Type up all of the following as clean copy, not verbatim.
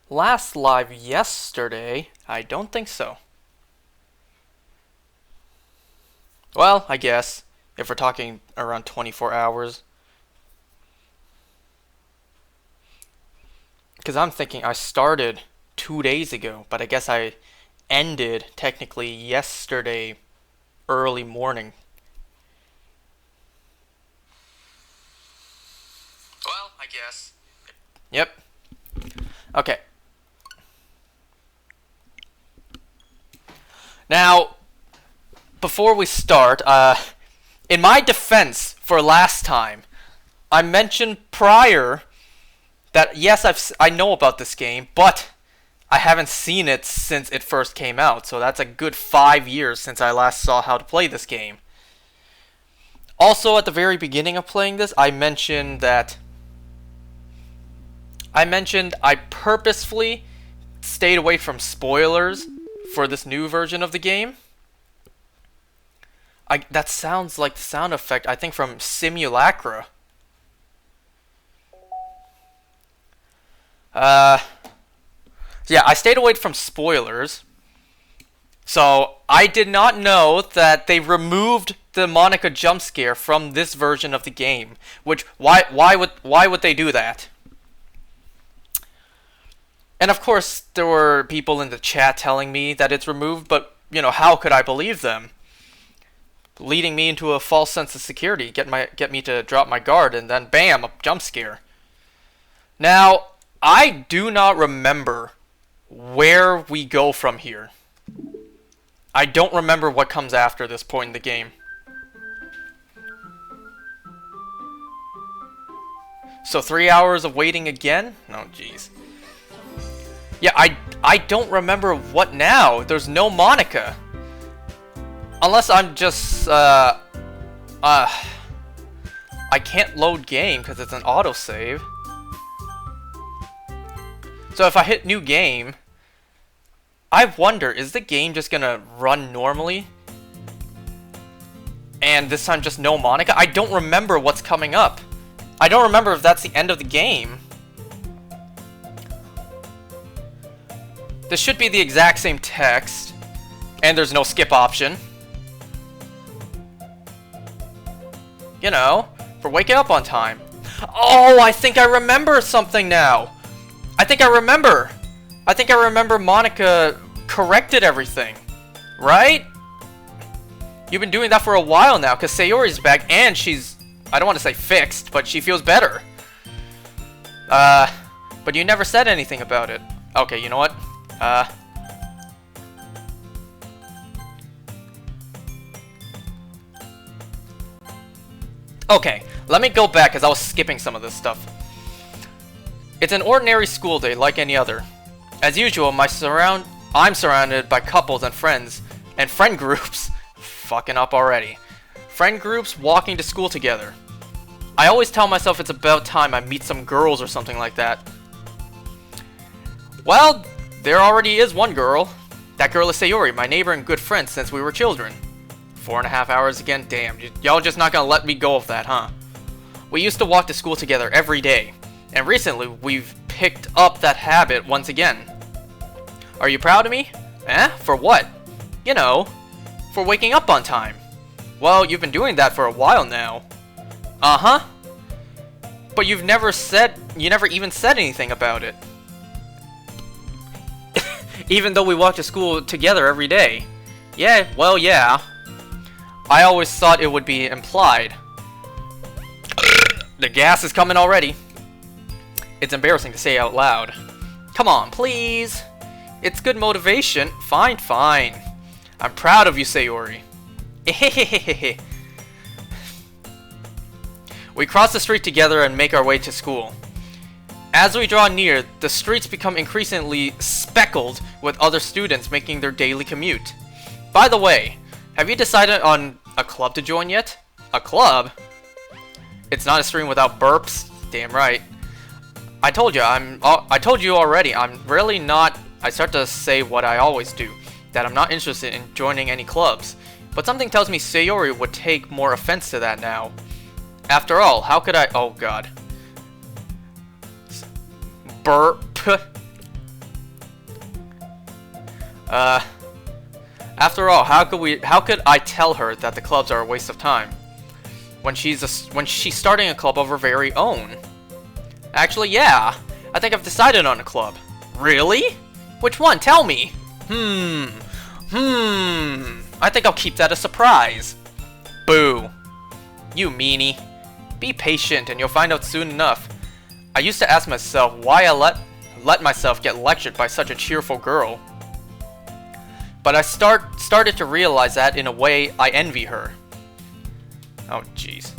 Last live yesterday? I don't think so. Well, I guess, if we're talking around 24 hours. Because I'm thinking I started 2 days ago, but I guess I ended technically yesterday early morning. Well, I guess. Yep. Okay. Now, before we start, in my defense for last time, I mentioned prior that yes, I know about this game, but I haven't seen it since it first came out, so that's a good 5 years since I last saw how to play this game. Also, at the very beginning of playing this, I mentioned I purposefully stayed away from spoilers for this new version of the game. That sounds like the sound effect, I think, from Simulacra. Yeah, I stayed away from spoilers. So, I did not know that they removed the Monica jump scare from this version of the game. Which, why would they do that? And of course, there were people in the chat telling me that it's removed, but, how could I believe them? Leading me into a false sense of security, get me to drop my guard, and then bam, a jump scare. Now, I do not remember where we go from here. I don't remember what comes after this point in the game. So 3 hours of waiting again? Oh, jeez. Yeah, I don't remember what now. There's no Monica. Unless I'm just, I can't load game because it's an autosave. So if I hit new game, I wonder, is the game just gonna run normally? And this time just no Monica? I don't remember what's coming up. I don't remember if that's the end of the game. This should be the exact same text. And there's no skip option. For waking up on time. Oh, I think I remember something now. I think I remember Monica corrected everything. Right? You've been doing that for a while now, because Sayori's back, and she's, I don't want to say fixed, but she feels better. But you never said anything about it. Okay, you know what? Okay, let me go back, because I was skipping some of this stuff. It's an ordinary school day, like any other. As usual, I'm surrounded by couples and friend groups. Fucking up already. Friend groups walking to school together. I always tell myself it's about time I meet some girls or something like that. Well, there already is one girl. That girl is Sayori, my neighbor and good friend since we were children. 4.5 hours again? Damn, y'all just not gonna let me go of that, huh? We used to walk to school together every day. And recently, we've picked up that habit once again. Are you proud of me? Eh? For what? For waking up on time. Well, you've been doing that for a while now. Uh-huh. But you never even said anything about it. Even though we walk to school together every day. Yeah, well, yeah. I always thought it would be implied. The gas is coming already. It's embarrassing to say out loud. Come on, please. It's good motivation. Fine, fine. I'm proud of you, Sayori. We cross the street together and make our way to school. As we draw near, the streets become increasingly speckled with other students making their daily commute. By the way, have you decided on a club to join yet? A club? It's not a stream without burps. Damn right. I told you already, I'm really not. I start to say what I always do, that I'm not interested in joining any clubs. But something tells me Sayori would take more offense to that now. After all, how could I? Oh god. Burp. Uh, After all, how could I tell her that the clubs are a waste of time when she's starting a club of her very own? Actually, yeah. I think I've decided on a club. Really? Which one? Tell me. I think I'll keep that a surprise. Boo. You meanie. Be patient and you'll find out soon enough. I used to ask myself why I let myself get lectured by such a cheerful girl. But I started to realize that in a way I envy her. Oh jeez.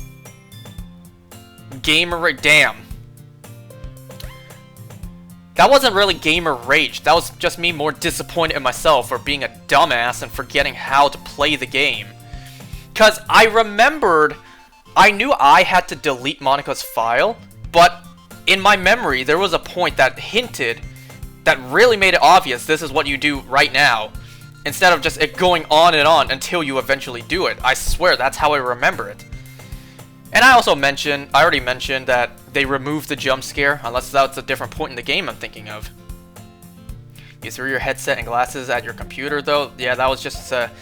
Gamer damn. That wasn't really gamer rage. That was just me more disappointed in myself for being a dumbass and forgetting how to play the game. Cause I remembered, I knew I had to delete Monika's file, but in my memory there was a point that hinted, that really made it obvious this is what you do right now. Instead of just it going on and on until you eventually do it. I swear that's how I remember it. And I already mentioned that they removed the jump scare, unless that's a different point in the game I'm thinking of. You threw your headset and glasses at your computer though? Yeah, that was just, that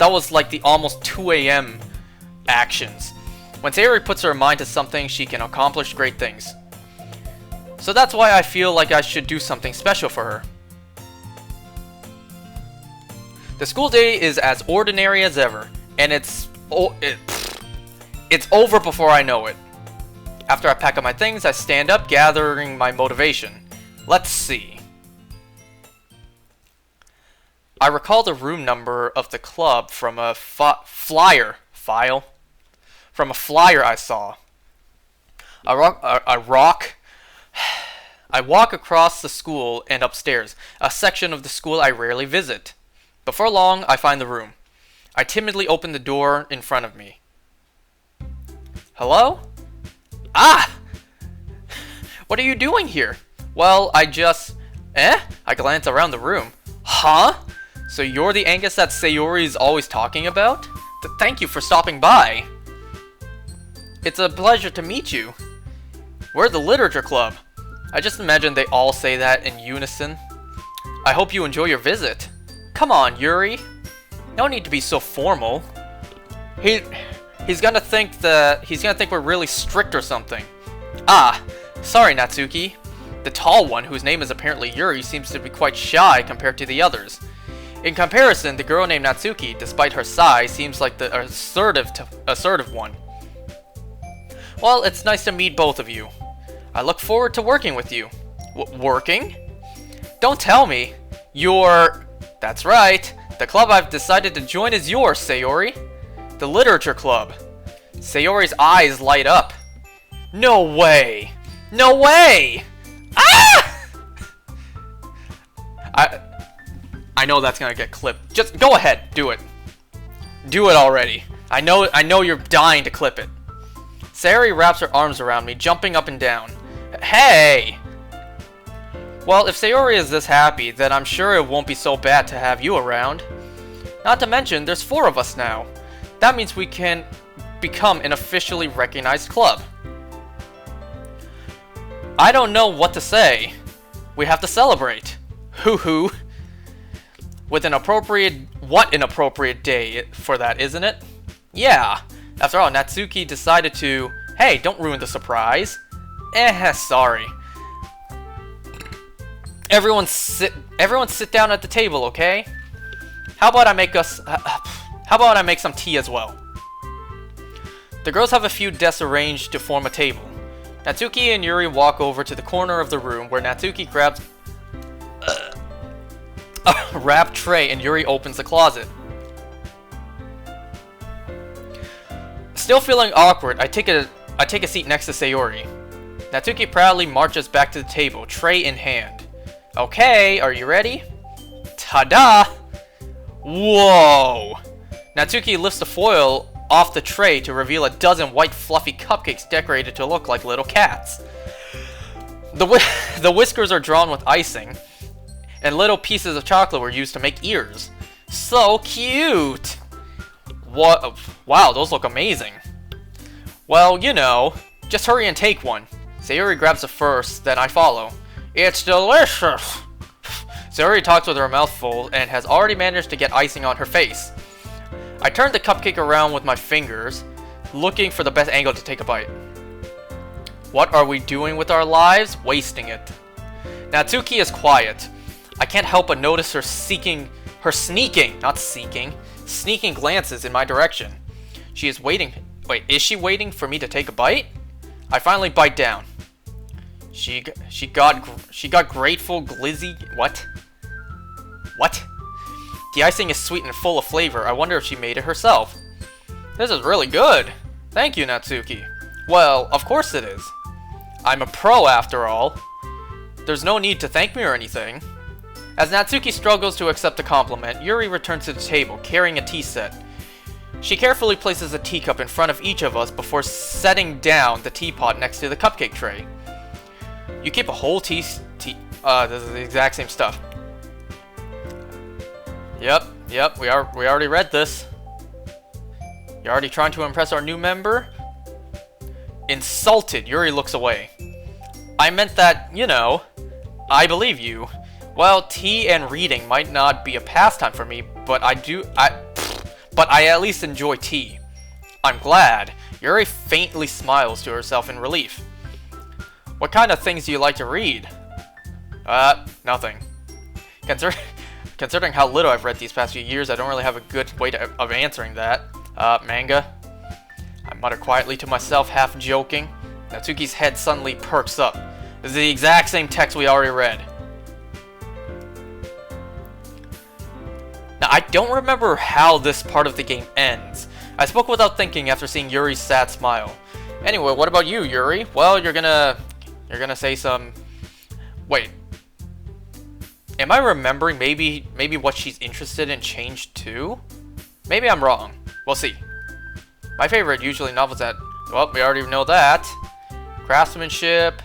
was like the almost 2 AM actions. When Sayori puts her mind to something, she can accomplish great things. So that's why I feel like I should do something special for her. The school day is as ordinary as ever, and it's over before I know it. After I pack up my things, I stand up, gathering my motivation. Let's see. I recall the room number of the club from a flyer I saw. I walk across the school and upstairs, a section of the school I rarely visit. Before long, I find the room. I timidly open the door in front of me. Hello? Ah! What are you doing here? Well, I glance around the room. Huh? So you're the Angus that Sayori is always talking about? Thank you for stopping by. It's a pleasure to meet you. We're the literature club. I just imagine they all say that in unison. I hope you enjoy your visit. Come on, Yuri. No need to be so formal. He's gonna think we're really strict or something. Ah, sorry, Natsuki. The tall one, whose name is apparently Yuri, seems to be quite shy compared to the others. In comparison, the girl named Natsuki, despite her size, seems like the assertive one. Well, it's nice to meet both of you. I look forward to working with you. Working? Don't tell me. That's right. The club I've decided to join is yours, Sayori. The literature club. Sayori's eyes light up. No way! No way! Ah! I know that's gonna get clipped. Just go ahead, do it. Do it already. I know you're dying to clip it. Sayori wraps her arms around me, jumping up and down. Hey! Well, if Sayori is this happy, then I'm sure it won't be so bad to have you around. Not to mention, there's 4 of us now. That means we can become an officially recognized club. I don't know what to say. We have to celebrate. Hoo-hoo. With an appropriate day for that, isn't it? Yeah. After all, Natsuki decided to... Hey, don't ruin the surprise. Sorry. Everyone sit down at the table, okay? How about I make some tea as well? The girls have a few desks arranged to form a table. Natsuki and Yuri walk over to the corner of the room where Natsuki grabs a wrapped tray and Yuri opens the closet. Still feeling awkward, I take a seat next to Sayori. Natsuki proudly marches back to the table, tray in hand. Okay, are you ready? Ta-da! Whoa! Natsuki lifts the foil off the tray to reveal a dozen white fluffy cupcakes decorated to look like little cats. The whiskers are drawn with icing, and little pieces of chocolate were used to make ears. So cute! What? Wow, those look amazing. Well, you know, just hurry and take one. Sayori grabs it first, then I follow. It's delicious! Sayori talks with her mouth full and has already managed to get icing on her face. I turn the cupcake around with my fingers, looking for the best angle to take a bite. What are we doing with our lives? Wasting it. Natsuki is quiet. I can't help but notice her sneaking glances in my direction. She is waiting. Wait, is she waiting for me to take a bite? I finally bite down. She got grateful glizzy. What? The icing is sweet and full of flavor. I wonder if she made it herself. This is really good. Thank you, Natsuki. Well, of course it is. I'm a pro after all. There's no need to thank me or anything. As Natsuki struggles to accept the compliment, Yuri returns to the table, carrying a tea set. She carefully places a teacup in front of each of us before setting down the teapot next to the cupcake tray. You keep a whole this is the exact same stuff. Yep, we already read this. You're already trying to impress our new member? Insulted, Yuri looks away. I meant that, you know, I believe you. Well, tea and reading might not be a pastime for me, but I at least enjoy tea. I'm glad. Yuri faintly smiles to herself in relief. What kind of things do you like to read? Nothing. Considering how little I've read these past few years, I don't really have a good way of answering that. Manga? I mutter quietly to myself, half joking. Natsuki's head suddenly perks up. This is the exact same text we already read. Now, I don't remember how this part of the game ends. I spoke without thinking after seeing Yuri's sad smile. Anyway, what about you, Yuri? Well, you're gonna say some... Wait. Am I remembering maybe what she's interested in changed too? Maybe I'm wrong. We'll see. My favorite usually novels that... Well, we already know that. Craftsmanship.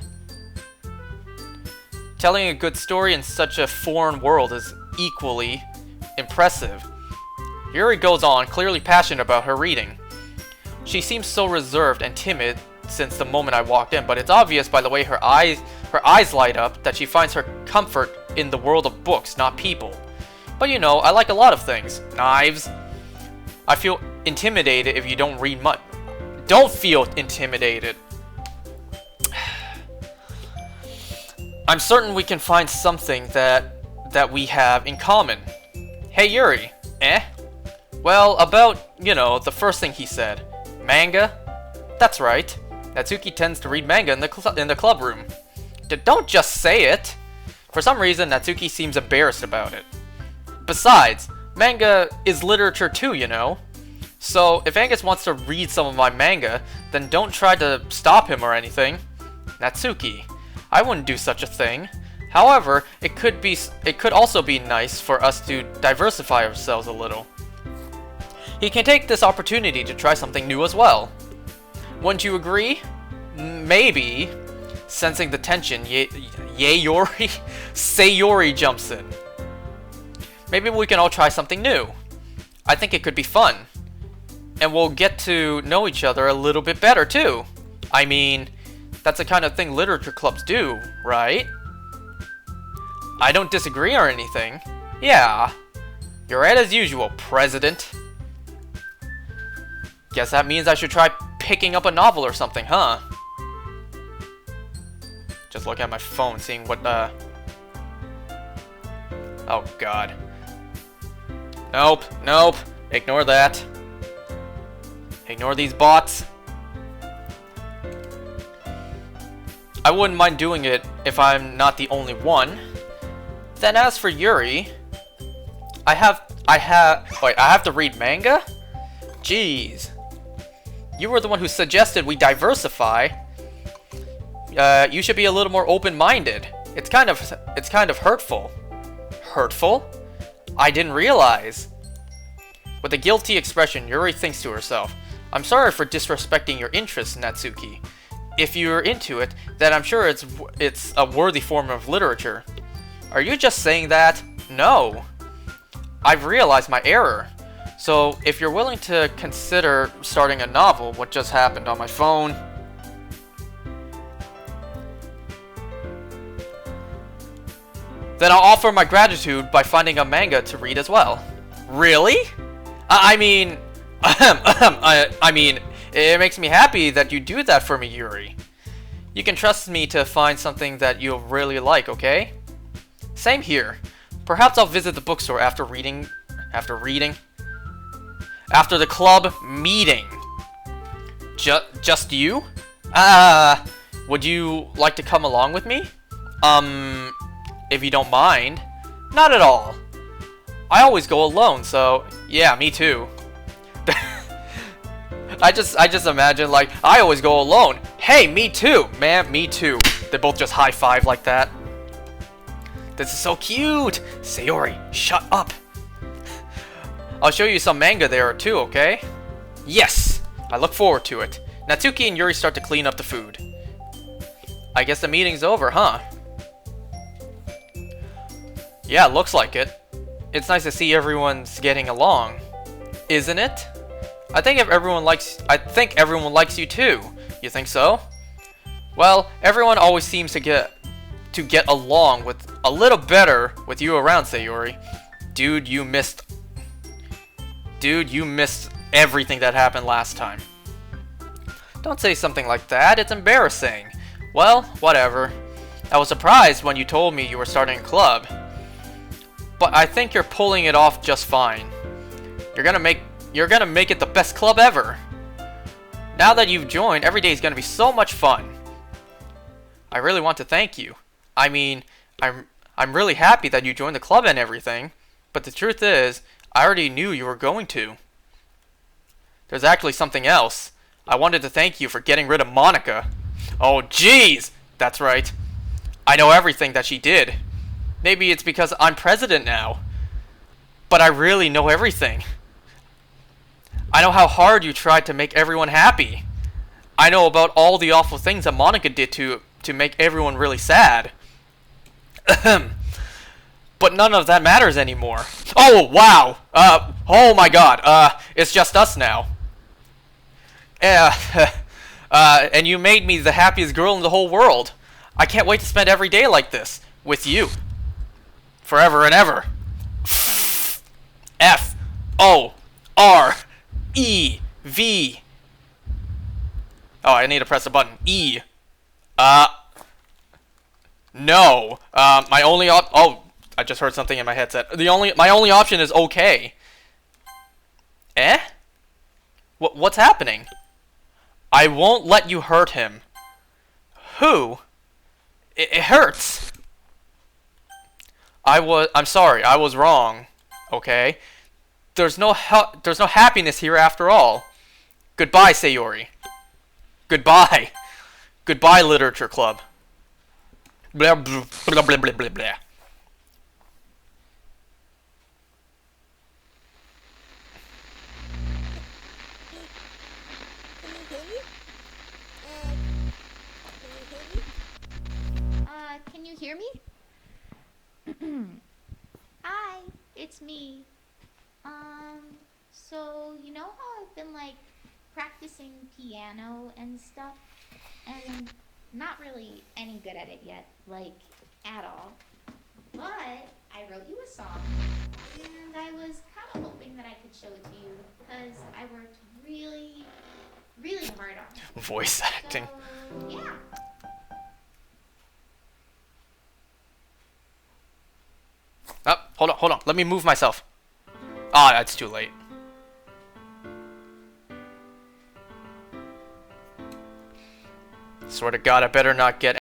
Telling a good story in such a foreign world is equally impressive. Yuri goes on, clearly passionate about her reading. She seems so reserved and timid since the moment I walked in, but it's obvious by the way her eyes light up that she finds her comfort in the world of books, not people. But you know, I like a lot of things. Knives. I feel intimidated if you don't read much. Don't feel intimidated. I'm certain we can find something that we have in common. Hey Yuri. Well, about, you know, the first thing he said. Manga? That's right. Natsuki tends to read manga in the club room. Don't just say it. For some reason, Natsuki seems embarrassed about it. Besides, manga is literature too, you know. So, if Angus wants to read some of my manga, then don't try to stop him or anything. Natsuki, I wouldn't do such a thing. However, it could also be nice for us to diversify ourselves a little. He can take this opportunity to try something new as well. Wouldn't you agree? Maybe. Sensing the tension, Sayori jumps in. Maybe we can all try something new. I think it could be fun. And we'll get to know each other a little bit better too. I mean, that's the kind of thing literature clubs do, right? I don't disagree or anything. Yeah. You're right as usual, President. Guess that means I should try picking up a novel or something, huh? Just look at my phone, seeing what, Oh, God. Nope. Ignore that. Ignore these bots. I wouldn't mind doing it if I'm not the only one. Then as for Yuri... I have to read manga? Jeez. You were the one who suggested we diversify. You should be a little more open-minded. It's kind of hurtful. Hurtful? I didn't realize. With a guilty expression, Yuri thinks to herself, I'm sorry for disrespecting your interests, Natsuki. If you're into it, then I'm sure it's a worthy form of literature. Are you just saying that? No. I've realized my error. So, if you're willing to consider starting a novel, what just happened on my phone? Then I'll offer my gratitude by finding a manga to read as well. Really? I mean... I mean, it makes me happy that you do that for me, Yuri. You can trust me to find something that you'll really like, okay? Same here. Perhaps I'll visit the bookstore after reading... After the club meeting. Just you? Would you like to come along with me? If you don't mind. Not at all. I always go alone, so yeah, me too. I just imagine, like, I always go alone. Hey, me too, man, me too. They both just high five like that. This is so cute. Sayori, shut up. I'll show you some manga there too, okay? Yes, I look forward to it. Natsuki and Yuri start to clean up the food. I guess the meeting's over, huh? Yeah, looks like it. It's nice to see everyone's getting along, isn't it? I think everyone likes you too. You think so? Well, everyone always seems to get along with a little better with you around, Sayori. Dude, you missed everything that happened last time. Don't say something like that. It's embarrassing. Well, whatever. I was surprised when you told me you were starting a club. But I think you're pulling it off just fine. You're gonna make it the best club ever. Now that you've joined, every day is gonna be so much fun. I really want to thank you. I mean, I'm really happy that you joined the club and everything, but the truth is, I already knew you were going to. There's actually something else. I wanted to thank you for getting rid of Monica. Oh jeez! That's right. I know everything that she did. Maybe it's because I'm president now. But I really know everything. I know how hard you tried to make everyone happy. I know about all the awful things that Monica did to make everyone really sad. But none of that matters anymore. Oh, wow! Oh my god, it's just us now. And you made me the happiest girl in the whole world. I can't wait to spend every day like this, with you. Forever and ever. F-O-R-E-V. Oh, I need to press a button. E. No. My only oh, I just heard something in my headset. My only option is okay. Eh? What's happening? I won't let you hurt him. Who? It hurts. I'm sorry. I was wrong. Okay? There's no happiness here after all. Goodbye, Sayori. Goodbye. Goodbye, Literature Club. Blah, blah, blah, blah, blah, blah, blah. Can you hear me? Hi, it's me. So you know how I've been like practicing piano and stuff, and not really any good at it yet, like at all. But I wrote you a song, and I was kind of hoping that I could show it to you because I worked really, really hard on it. Voice acting. So yeah. Oh, hold on. Let me move myself. Ah, that's too late. Swear to God, I better not get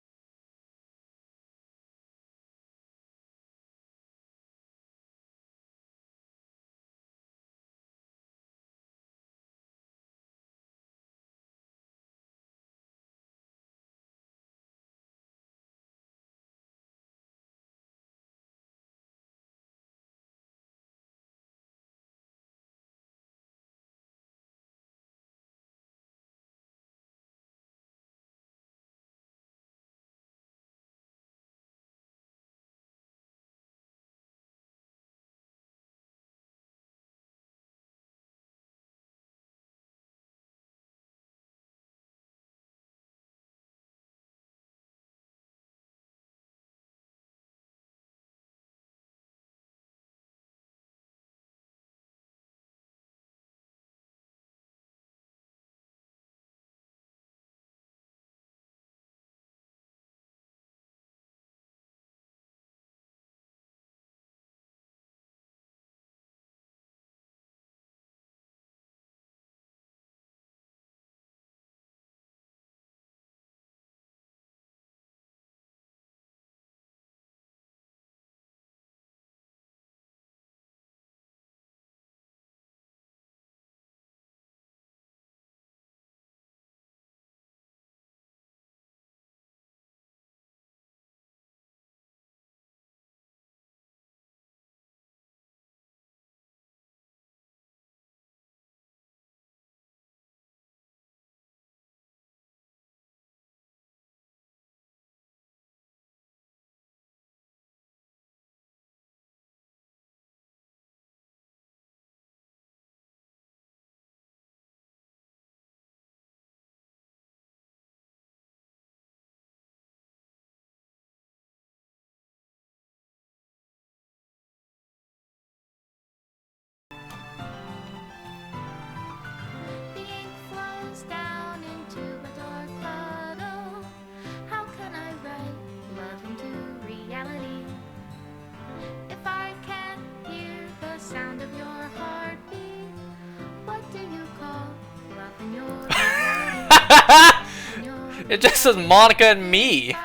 It just says Monica and me.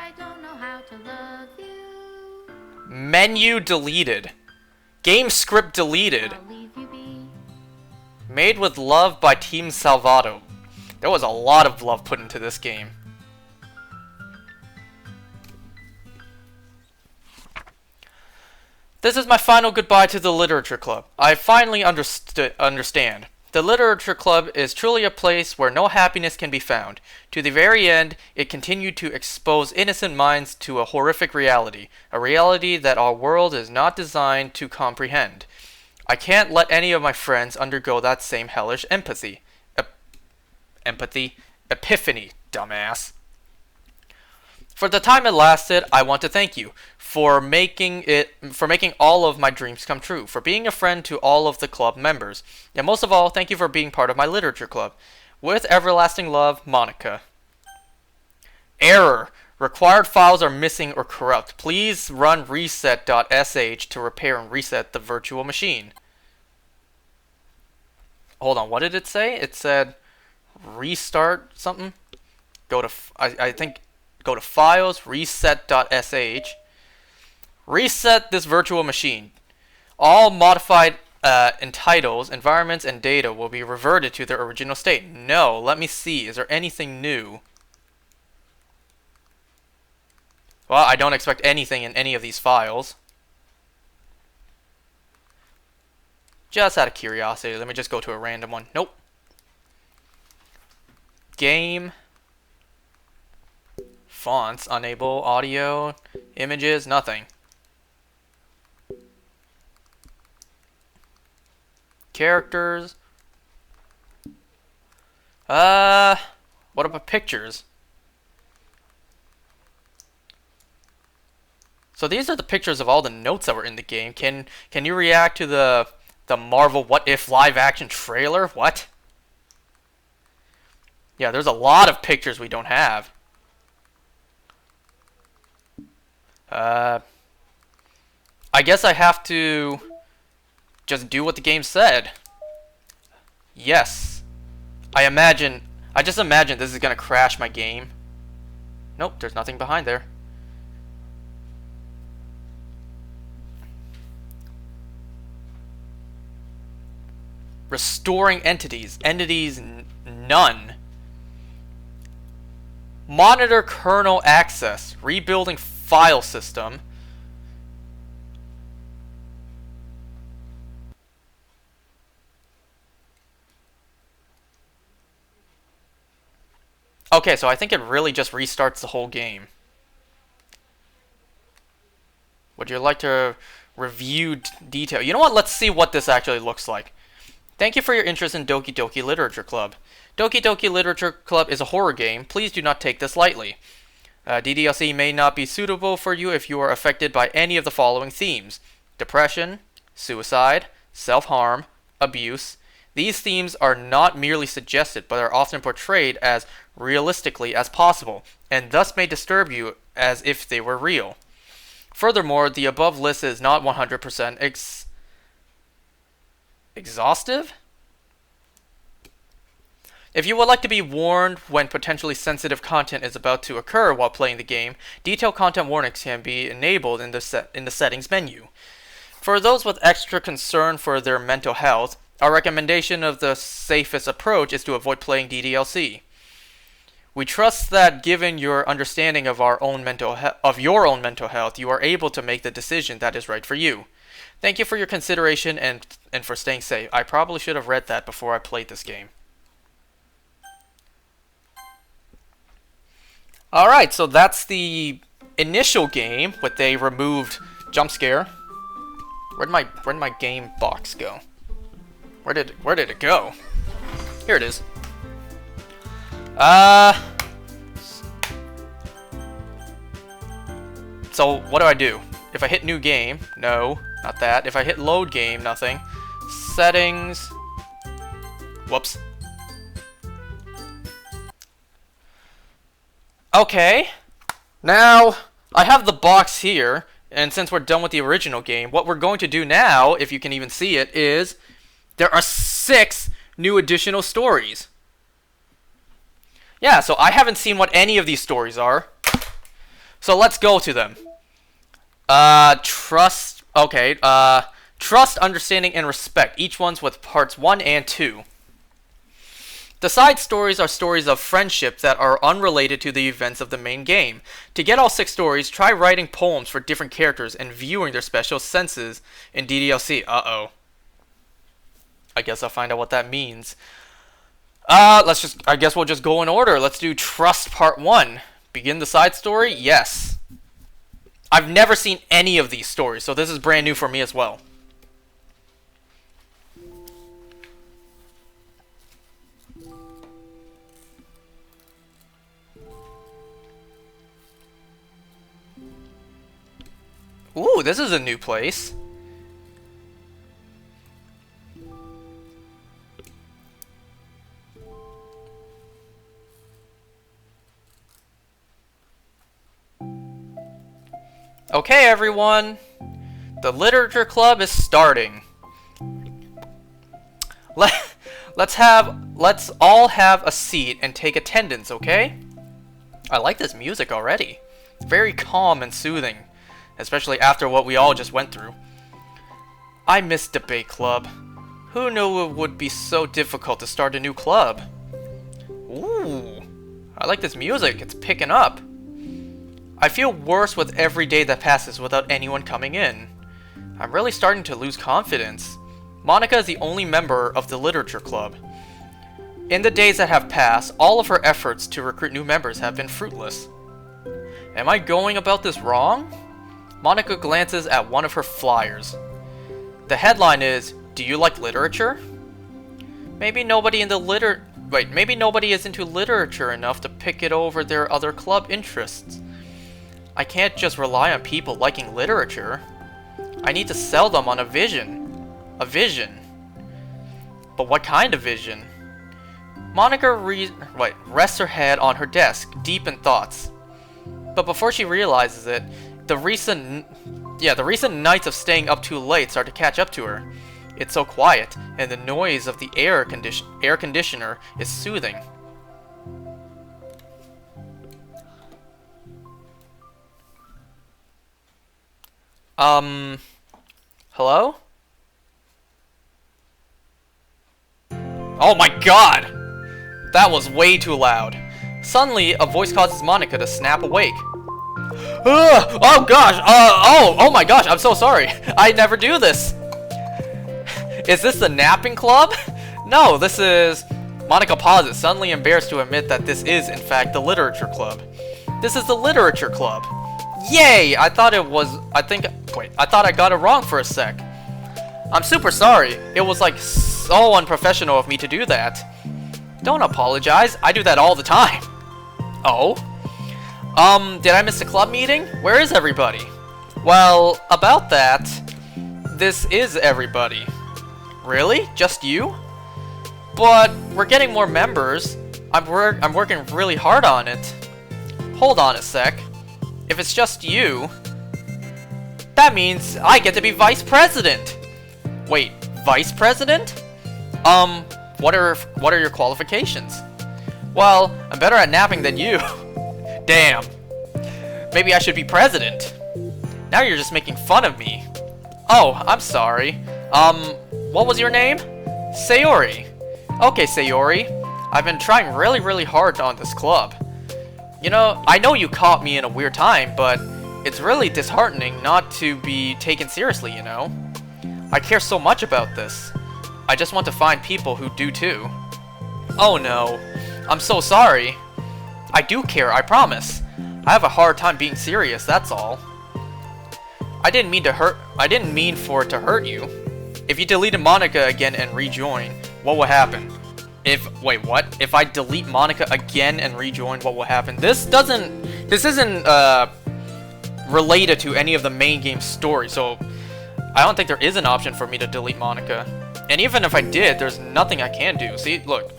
Menu deleted. Game script deleted. Made with love by Team Salvato. There was a lot of love put into this game. This is my final goodbye to the Literature Club. I finally understand. The Literature Club is truly a place where no happiness can be found. To the very end, it continued to expose innocent minds to a horrific reality, a reality that our world is not designed to comprehend. I can't let any of my friends undergo that same hellish epiphany, dumbass. For the time it lasted, I want to thank you for making all of my dreams come true, for being a friend to all of the club members, and most of all, thank you for being part of my literature club. With everlasting love, Monica. Error. Required files are missing or corrupt. Please run reset.sh to repair and reset the virtual machine. Hold on, what did it say? It said restart something? Go to files, reset.sh. Reset this virtual machine. All modified entitles, environments, and data will be reverted to their original state. No, let me see. Is there anything new? Well, I don't expect anything in any of these files. Just out of curiosity, let me just go to a random one. Nope. Game. Fonts, unable, audio, images, nothing. Characters. What about pictures? So these are the pictures of all the notes that were in the game. Can you react to the Marvel What If live action trailer? What? Yeah, there's a lot of pictures we don't have. I guess I have to just do what the game said. Yes. I just imagine this is gonna crash my game. Nope, there's nothing behind there. Restoring entities. Entities none. Monitor kernel access. Rebuilding file system. Okay, so I think it really just restarts the whole game. Would you like to review detail? You know what? Let's see what this actually looks like. Thank you for your interest in Doki Doki Literature Club. Doki Doki Literature Club is a horror game. Please do not take this lightly. DDLC may not be suitable for you if you are affected by any of the following themes: depression, suicide, self-harm, abuse. These themes are not merely suggested, but are often portrayed as realistically as possible, and thus may disturb you as if they were real. Furthermore, the above list is not 100% exhaustive. If you would like to be warned when potentially sensitive content is about to occur while playing the game, detailed content warnings can be enabled in the settings menu. For those with extra concern for their mental health, our recommendation of the safest approach is to avoid playing DDLC. We trust that given your understanding of your own mental health, you are able to make the decision that is right for you. Thank you for your consideration and for staying safe. I probably should have read that before I played this game. Alright, so that's the initial game with a removed jump scare. Where'd my game box go? Where did it go? Here it is. So what do? If I hit new game, no, not that. If I hit load game, nothing. Settings. Whoops. Okay. Now, I have the box here, and since we're done with the original game, what we're going to do now, if you can even see it, is there are 6 new additional stories. Yeah, so I haven't seen what any of these stories are. So let's go to them. Trust. Okay. Trust, understanding, and respect. Each one's with parts 1 and 2. The side stories are stories of friendship that are unrelated to the events of the main game. To get all 6 stories, try writing poems for different characters and viewing their special senses in DDLC. Uh-oh. I guess I'll find out what that means. I guess we'll just go in order. Let's do Trust Part 1. Begin the side story? Yes. I've never seen any of these stories, so this is brand new for me as well. Ooh, this is a new place. Okay, everyone. The literature club is starting. Let's all have a seat and take attendance, okay? I like this music already. It's very calm and soothing, especially after what we all just went through. I miss debate club. Who knew it would be so difficult to start a new club? Ooh, I like this music. It's picking up. I feel worse with every day that passes without anyone coming in. I'm really starting to lose confidence. Monica is the only member of the literature club. In the days that have passed, all of her efforts to recruit new members have been fruitless. Am I going about this wrong? Monica glances at one of her flyers. The headline is, "Do you like literature?" Maybe nobody is into literature enough to pick it over their other club interests. I can't just rely on people liking literature. I need to sell them on a vision. A vision. But what kind of vision? Monica rests her head on her desk, deep in thoughts. But before she realizes it, the recent nights of staying up too late start to catch up to her. It's so quiet, and the noise of the air conditioner is soothing. Hello? Oh my god! That was way too loud. Suddenly, a voice causes Monica to snap awake. Oh gosh! Oh my gosh, I'm so sorry. I never do this. Is this the napping club? No, this is... Monica pauses, suddenly embarrassed to admit that this is, in fact, the literature club. This is the literature club. Yay! I thought I got it wrong for a sec. I'm super sorry. It was like so unprofessional of me to do that. Don't apologize. I do that all the time. Oh? Did I miss the club meeting? Where is everybody? Well, about that, this is everybody. Really? Just you? But we're getting more members. I'm working really hard on it. Hold on a sec. If it's just you, that means I get to be vice president. Wait, vice president? What are your qualifications? Well, I'm better at napping than you. Damn. Maybe I should be president. Now you're just making fun of me. Oh, I'm sorry. What was your name? Sayori. Okay, Sayori. I've been trying really hard on this club. You know, I know you caught me in a weird time, but it's really disheartening not to be taken seriously, you know? I care so much about this. I just want to find people who do too. Oh no. I'm so sorry. I do care, I promise. I have a hard time being serious, that's all. I didn't mean for it to hurt you. If you deleted Monica again and rejoin, what will happen? Wait, what? If I delete Monica again and rejoin, what will happen? This isn't related to any of the main game story, so I don't think there is an option for me to delete Monica. And even if I did, there's nothing I can do. See, look.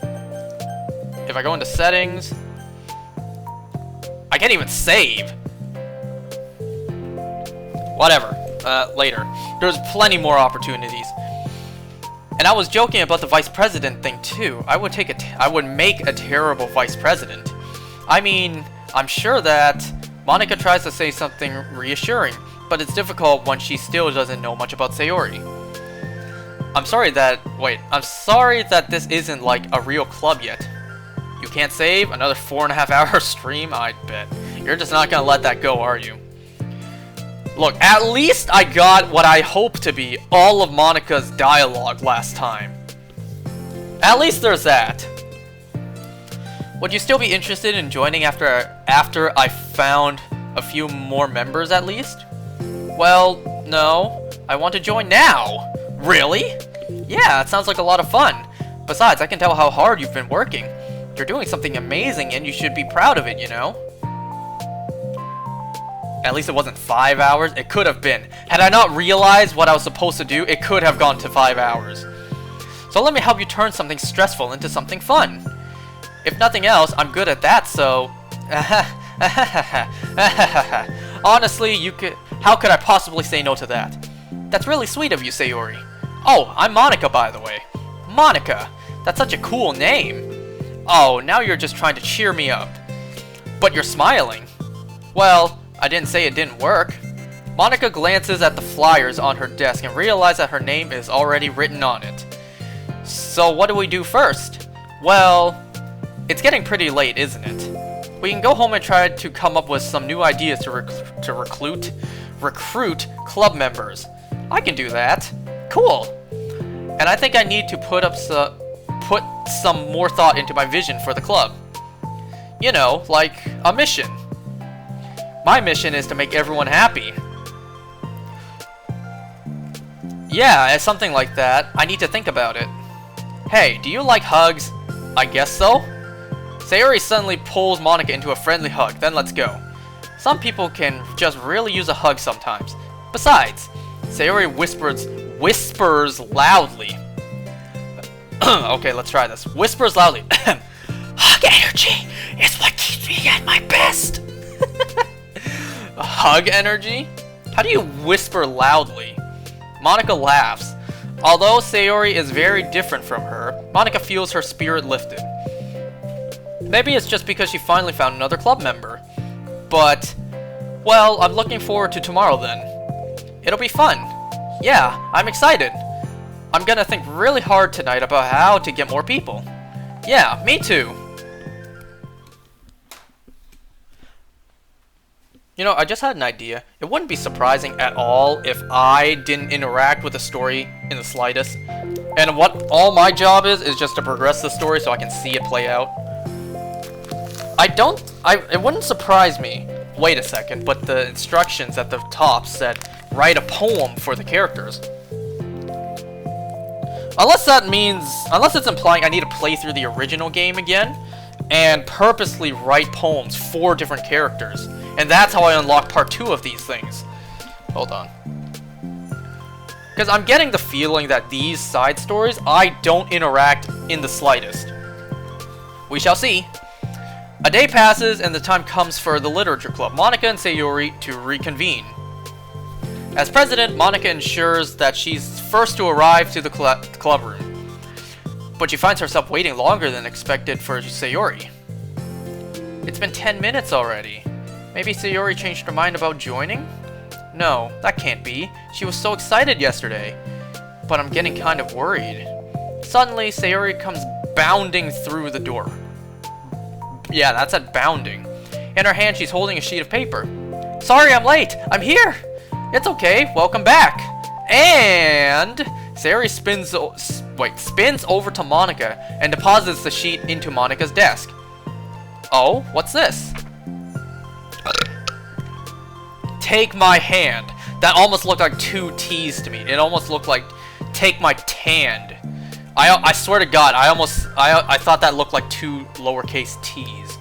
If I go into settings, I can't even save. Whatever. Later. There's plenty more opportunities. And I was joking about the vice president thing too. I would make a terrible vice president. I mean, I'm sure that Monica tries to say something reassuring, but it's difficult when she still doesn't know much about Sayori. I'm sorry that this isn't like a real club yet. You can't save another 4.5 hour stream? I bet. You're just not gonna let that go, are you? Look, at least I got what I hope to be all of Monica's dialogue last time. At least there's that. Would you still be interested in joining after I found a few more members at least? Well, no. I want to join now. Really? Yeah, it sounds like a lot of fun. Besides, I can tell how hard you've been working. You're doing something amazing and you should be proud of it, you know? At least it wasn't 5 hours. It could have been. Had I not realized what I was supposed to do, it could have gone to 5 hours. So let me help you turn something stressful into something fun. If nothing else, I'm good at that, so... Honestly, how could I possibly say no to that? That's really sweet of you, Sayori. Oh, I'm Monica, by the way. Monica! That's such a cool name. Oh, now you're just trying to cheer me up. But you're smiling. Well, I didn't say it didn't work. Monica glances at the flyers on her desk and realizes that her name is already written on it. So what do we do first? Well, it's getting pretty late, isn't it? We can go home and try to come up with some new ideas to recruit club members. I can do that. Cool. And I think I need to put some more thought into my vision for the club. You know, like a mission. My mission is to make everyone happy. Yeah, it's something like that. I need to think about it. Hey, do you like hugs? I guess so. Sayori suddenly pulls Monica into a friendly hug, then let's go. Some people can just really use a hug sometimes. Besides, Sayori whispers loudly. Okay, let's try this. Whispers loudly. Hug energy is what keeps me at my best. Hug energy? How do you whisper loudly? Monica laughs. Although Sayori is very different from her, Monica feels her spirit lifted. Maybe it's just because she finally found another club member. But, well, I'm looking forward to tomorrow then. It'll be fun. Yeah, I'm excited. I'm gonna think really hard tonight about how to get more people. Yeah, me too. You know, I just had an idea. It wouldn't be surprising at all if I didn't interact with the story in the slightest. And what all my job is just to progress the story so I can see it play out. It wouldn't surprise me. Wait a second, but the instructions at the top said, write a poem for the characters. Unless it's implying I need to play through the original game again and purposely write poems for different characters. And that's how I unlock part 2 of these things. Hold on. Because I'm getting the feeling that these side stories, I don't interact in the slightest. We shall see. A day passes and the time comes for the literature club, Monica and Sayori, to reconvene. As president, Monica ensures that she's first to arrive to the club room. But she finds herself waiting longer than expected for Sayori. It's been 10 minutes already. Maybe Sayori changed her mind about joining? No, that can't be. She was so excited yesterday. But I'm getting kind of worried. Suddenly, Sayori comes bounding through the door. Yeah, that's at bounding. In her hand, she's holding a sheet of paper. Sorry, I'm late. I'm here. It's okay. Welcome back. And Sayori spins over to Monica and deposits the sheet into Monica's desk. Oh, what's this? Take my hand. That almost looked like 2 T's to me. It almost looked like take my tand. I swear to God, I thought that looked like 2 lowercase t's.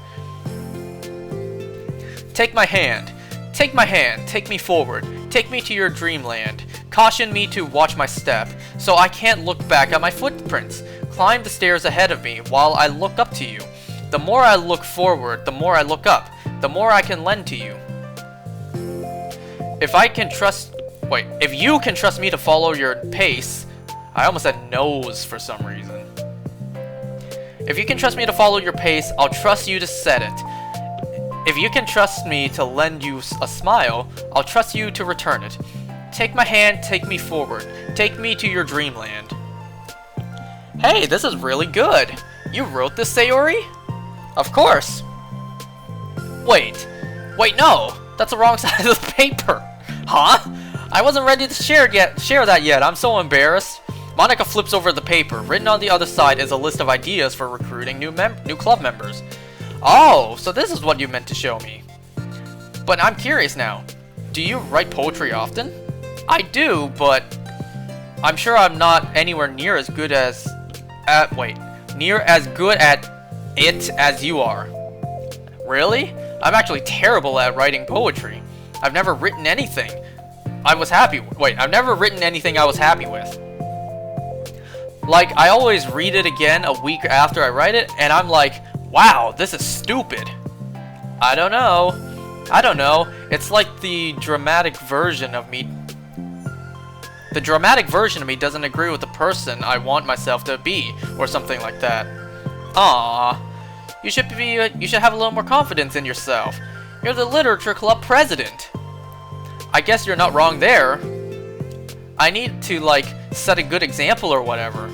Take my hand. Take my hand. Take me forward. Take me to your dreamland. Caution me to watch my step, so I can't look back at my footprints. Climb the stairs ahead of me while I look up to you. The more I look forward, the more I look up. The more I can lend to you. If you can trust me to follow your pace. I almost said nose for some reason. If you can trust me to follow your pace, I'll trust you to set it. If you can trust me to lend you a smile, I'll trust you to return it. Take my hand, take me forward. Take me to your dreamland. Hey, this is really good. You wrote this, Sayori? Of course. Wait, no. That's the wrong side of the paper. Huh? I wasn't ready to share that yet. I'm so embarrassed. Monica flips over the paper. Written on the other side is a list of ideas for recruiting new club members. Oh, so this is what you meant to show me. But I'm curious now. Do you write poetry often? I do, but I'm sure I'm not anywhere near as good as near as good at it as you are. Really? I'm actually terrible at writing poetry. I've never written anything I've never written anything I was happy with. Like, I always read it again a week after I write it, and I'm like, wow, this is stupid. I don't know. It's like the dramatic version of me. The dramatic version of me doesn't agree with the person I want myself to be, or something like that. Aww. You should have a little more confidence in yourself. You're the literature club president. I guess you're not wrong there. I need to, like, set a good example or whatever.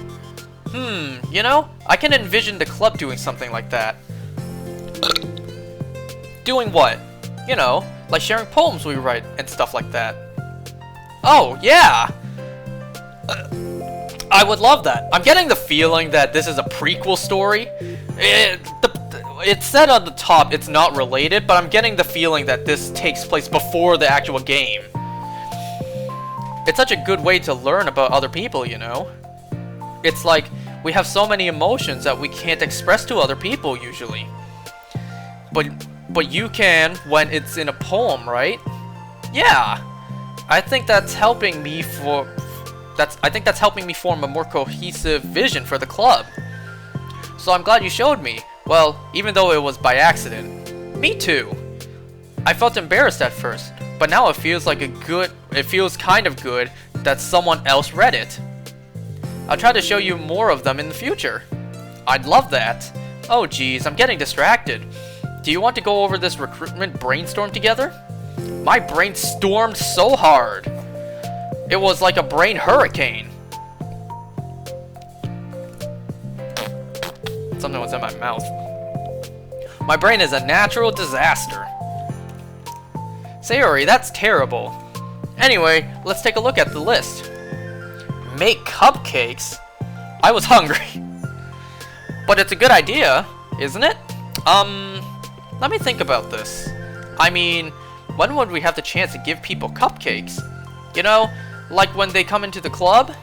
You know, I can envision the club doing something like that. Doing what? You know, like sharing poems we write and stuff like that. Oh, yeah! I would love that. I'm getting the feeling that this is a prequel story. It's said on the top it's not related, but I'm getting the feeling that this takes place before the actual game. It's such a good way to learn about other people, you know? It's like, we have so many emotions that we can't express to other people usually. But you can when it's in a poem, right? Yeah. I think that's helping me form a more cohesive vision for the club. So I'm glad you showed me. Well, even though it was by accident. Me too. I felt embarrassed at first, but now it feels kind of good that someone else read it. I'll try to show you more of them in the future. I'd love that. Oh geez, I'm getting distracted. Do you want to go over this recruitment brainstorm together? My brain stormed so hard. It was like a brain hurricane. Something was in my mouth. My brain is a natural disaster. Sayori, that's terrible. Anyway, let's take a look at the list. Make cupcakes? I was hungry. But it's a good idea, isn't it? Let me think about this. I mean, when would we have the chance to give people cupcakes? You know, like when they come into the club?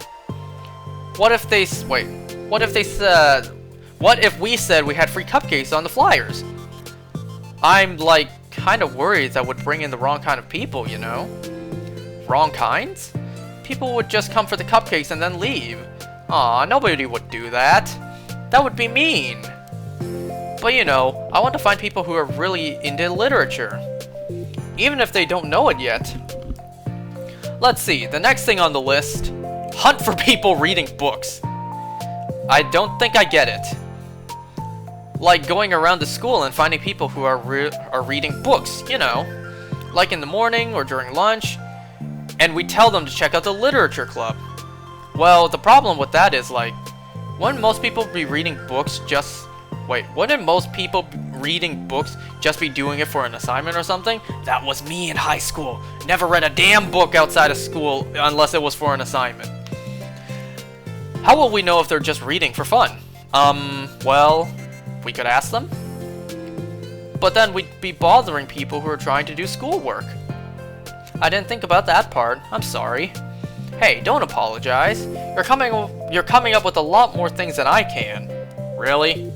What if we said we had free cupcakes on the flyers? I'm like kind of worried that would bring in the wrong kind of people, you know? Wrong kinds? People would just come for the cupcakes and then leave. Aw, nobody would do that. That would be mean. But you know, I want to find people who are really into literature. Even if they don't know it yet. Let's see, the next thing on the list. Hunt for people reading books. I don't think I get it. Like going around the school and finding people who are reading books, you know. Like in the morning or during lunch. And we tell them to check out the literature club. Well, the problem with that is like, wouldn't most people be reading books wouldn't most people reading books just be doing it for an assignment or something? That was me in high school. Never read a damn book outside of school unless it was for an assignment. How will we know if they're just reading for fun? Well, we could ask them. But then we'd be bothering people who are trying to do schoolwork. I didn't think about that part. I'm sorry. Hey, don't apologize. You're coming up with a lot more things than I can. Really?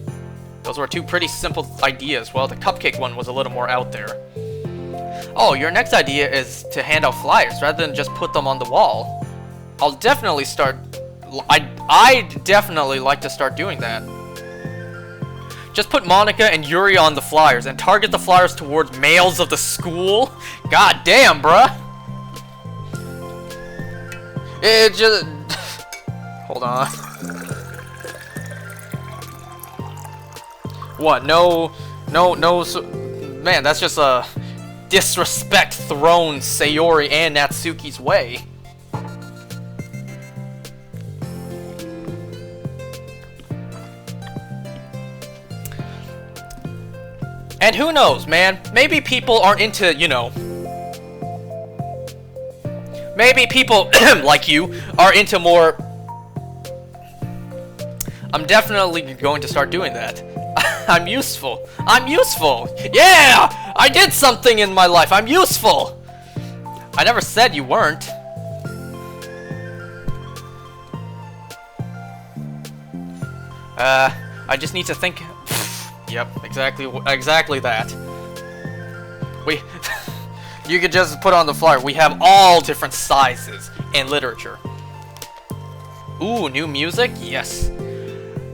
Those were two pretty simple ideas. Well, the cupcake one was a little more out there. Oh, your next idea is to hand out flyers rather than just put them on the wall. I'd definitely like to start doing that. Just put Monica and Yuri on the flyers and target the flyers towards males of the school? God damn, bruh. It just... Hold on. What? No man, that's just a disrespect thrown Sayori and Natsuki's way. And who knows, man? Maybe people aren't into, you know... Maybe people like you are into more... I'm definitely going to start doing that. I'm useful. I'm useful. Yeah! I did something in my life. I'm useful. I never said you weren't. I just need to think... Yep, exactly that. You could just put on the flyer. We have all different sizes in literature. Ooh, new music? Yes.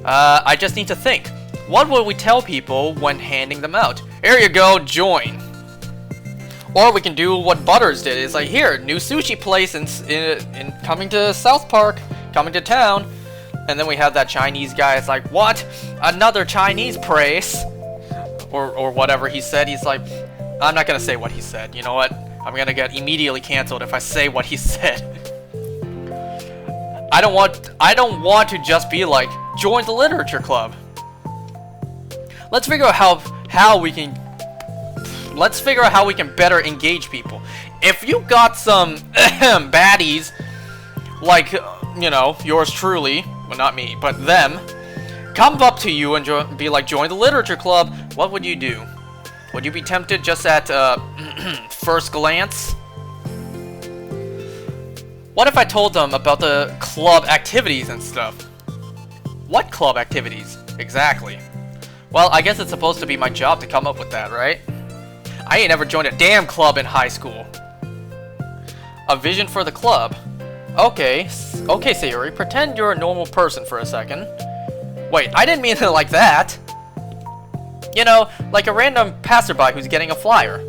I just need to think. What would we tell people when handing them out? Here you go, join. Or we can do what Butters did. It's like, here, new sushi place in coming to South Park, coming to town. And then we have that Chinese guy. It's like, what? Another Chinese place? Or whatever he said. He's like, I'm not gonna say what he said. You know what? I'm gonna get immediately canceled if I say what he said. I don't want to just be like, join the literature club. Let's figure out how we can better engage people. If you got some baddies like, you know, yours truly, well, not me, but them, come up to you and be like, join the literature club, what would you do? Would you be tempted just at first glance? What if I told them about the club activities and stuff? What club activities? Exactly. Well, I guess it's supposed to be my job to come up with that, right? I ain't never joined a damn club in high school. A vision for the club. Okay, Sayori, pretend you're a normal person for a second. Wait, I didn't mean it like that. You know, like a random passerby who's getting a flyer.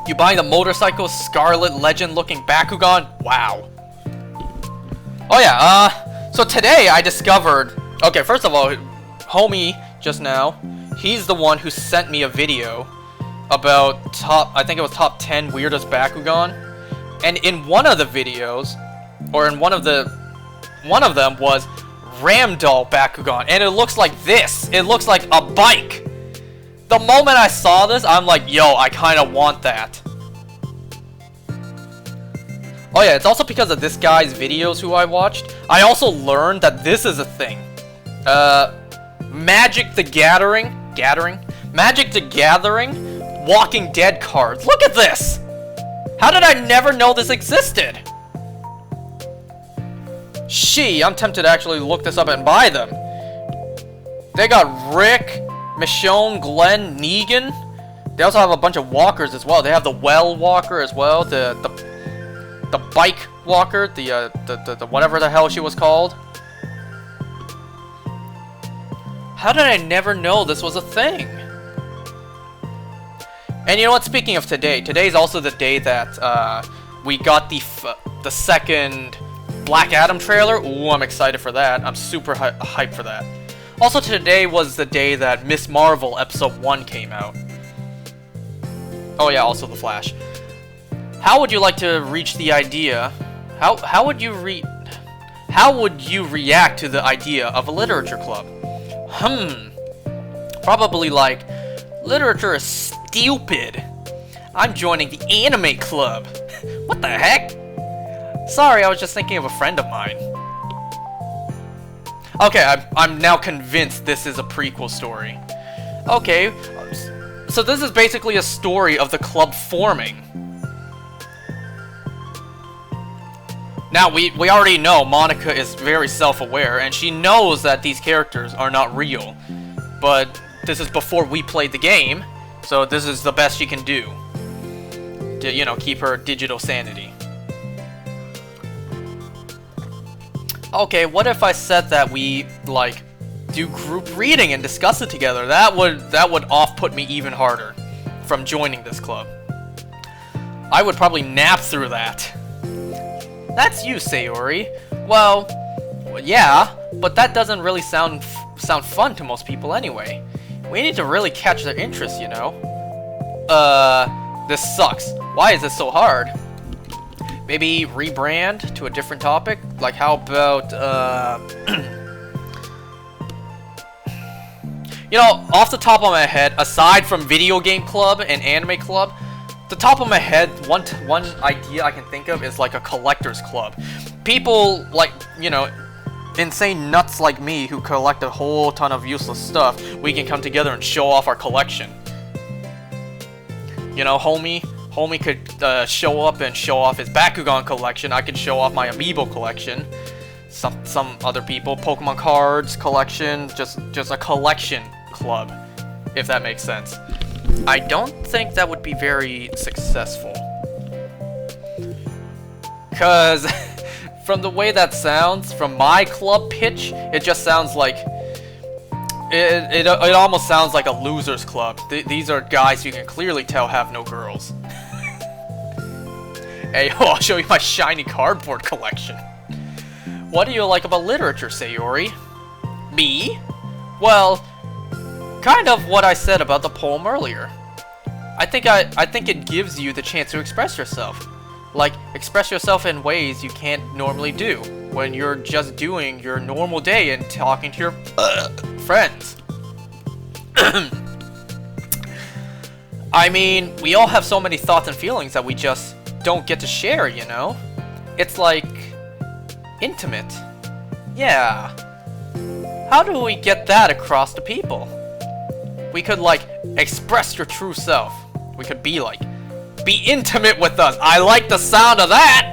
You buying the motorcycle Scarlet Legend looking Bakugan? Wow. Oh yeah, so today I discovered... Okay, first of all, homie just now, he's the one who sent me a video about I think it was top 10 weirdest Bakugan. And in one of the videos, or in one of them was Ramdoll Bakugan, and it looks like this. It looks like a bike. The moment I saw this, I'm like, yo, I kind of want that. Oh yeah, it's also because of this guy's videos who I watched. I also learned that this is a thing. Magic the Gathering, Magic the Gathering, Walking Dead cards. Look at this! How did I never know this existed? I'm tempted to actually look this up and buy them. They got Rick, Michonne, Glenn, Negan. They also have a bunch of walkers as well. They have the well walker as well, the bike walker, the whatever the hell she was called. How did I never know this was a thing? And you know what? Speaking of today, today's also the day that we got the second Black Adam trailer. Ooh, I'm excited for that. I'm super hyped for that. Also, today was the day that Miss Marvel Episode 1 came out. Oh yeah, also The Flash. How would you like to reach the idea? How would you react to the idea of a literature club? Probably like, literature is stupid. I'm joining the anime club. What the heck? Sorry, I was just thinking of a friend of mine. Okay, I'm now convinced this is a prequel story. Okay, so this is basically a story of the club forming. Now, we already know Monica is very self-aware, and she knows that these characters are not real. But this is before we played the game, so this is the best she can do to, you know, keep her digital sanity. Okay, what if I said that we, like, do group reading and discuss it together? That would off-put me even harder from joining this club. I would probably nap through that. That's you, Sayori. Well, yeah, but that doesn't really sound fun to most people anyway. We need to really catch their interest, you know? This sucks. Why is this so hard? Maybe rebrand to a different topic? Like, how about, you know, off the top of my head, aside from video game club and anime club, the top of my head, one idea I can think of is like a collector's club. People like, you know, insane nuts like me who collect a whole ton of useless stuff, we can come together and show off our collection. You know, homie could show up and show off his Bakugan collection. I could show off my Amiibo collection. Some other people, Pokemon cards collection, just a collection club, if that makes sense. I don't think that would be very successful. Cause from the way that sounds, from my club pitch, it just sounds like it almost sounds like a loser's club. These are guys you can clearly tell have no girls. Hey, I'll show you my shiny cardboard collection. What do you like about literature, Sayori? Me? Well, kind of what I said about the poem earlier. I think it gives you the chance to express yourself. Like, express yourself in ways you can't normally do when you're just doing your normal day and talking to your friends. I mean, we all have so many thoughts and feelings that we just don't get to share, you know? It's like intimate. Yeah. How do we get that across to people? We could, like, express your true self. We could be like, be intimate with us. I like the sound of that.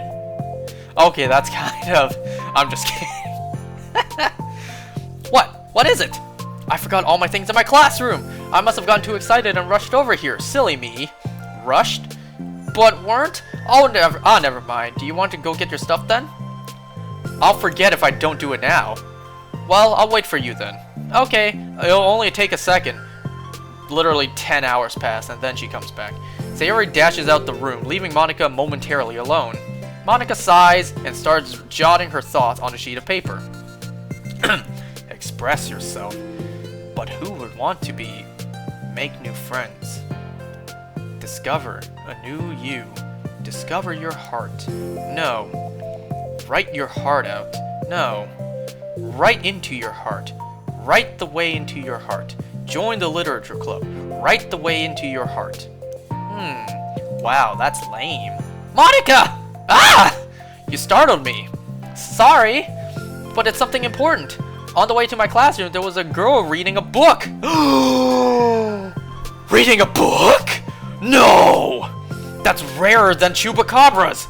Okay, that's kind of, I'm just kidding. What is it? I forgot all my things in my classroom. I must have gotten too excited and rushed over here. Silly me. Rushed? But weren't? Oh, never mind. Do you want to go get your stuff then? I'll forget if I don't do it now. Well, I'll wait for you then. Okay, it'll only take a second. Literally 10 hours pass, and then she comes back. Sayori dashes out the room, leaving Monika momentarily alone. Monika sighs and starts jotting her thoughts on a sheet of paper. Express yourself. But who would want to be? Make new friends. Discover a new you. Discover your heart. No. Write your heart out. No. Write into your heart. Write the way into your heart. Join the literature club. Write the way into your heart. Wow, that's lame. Monika! Ah! You startled me. Sorry, but it's something important. On the way to my classroom, there was a girl reading a book. Reading a book? No! That's rarer than chupacabras.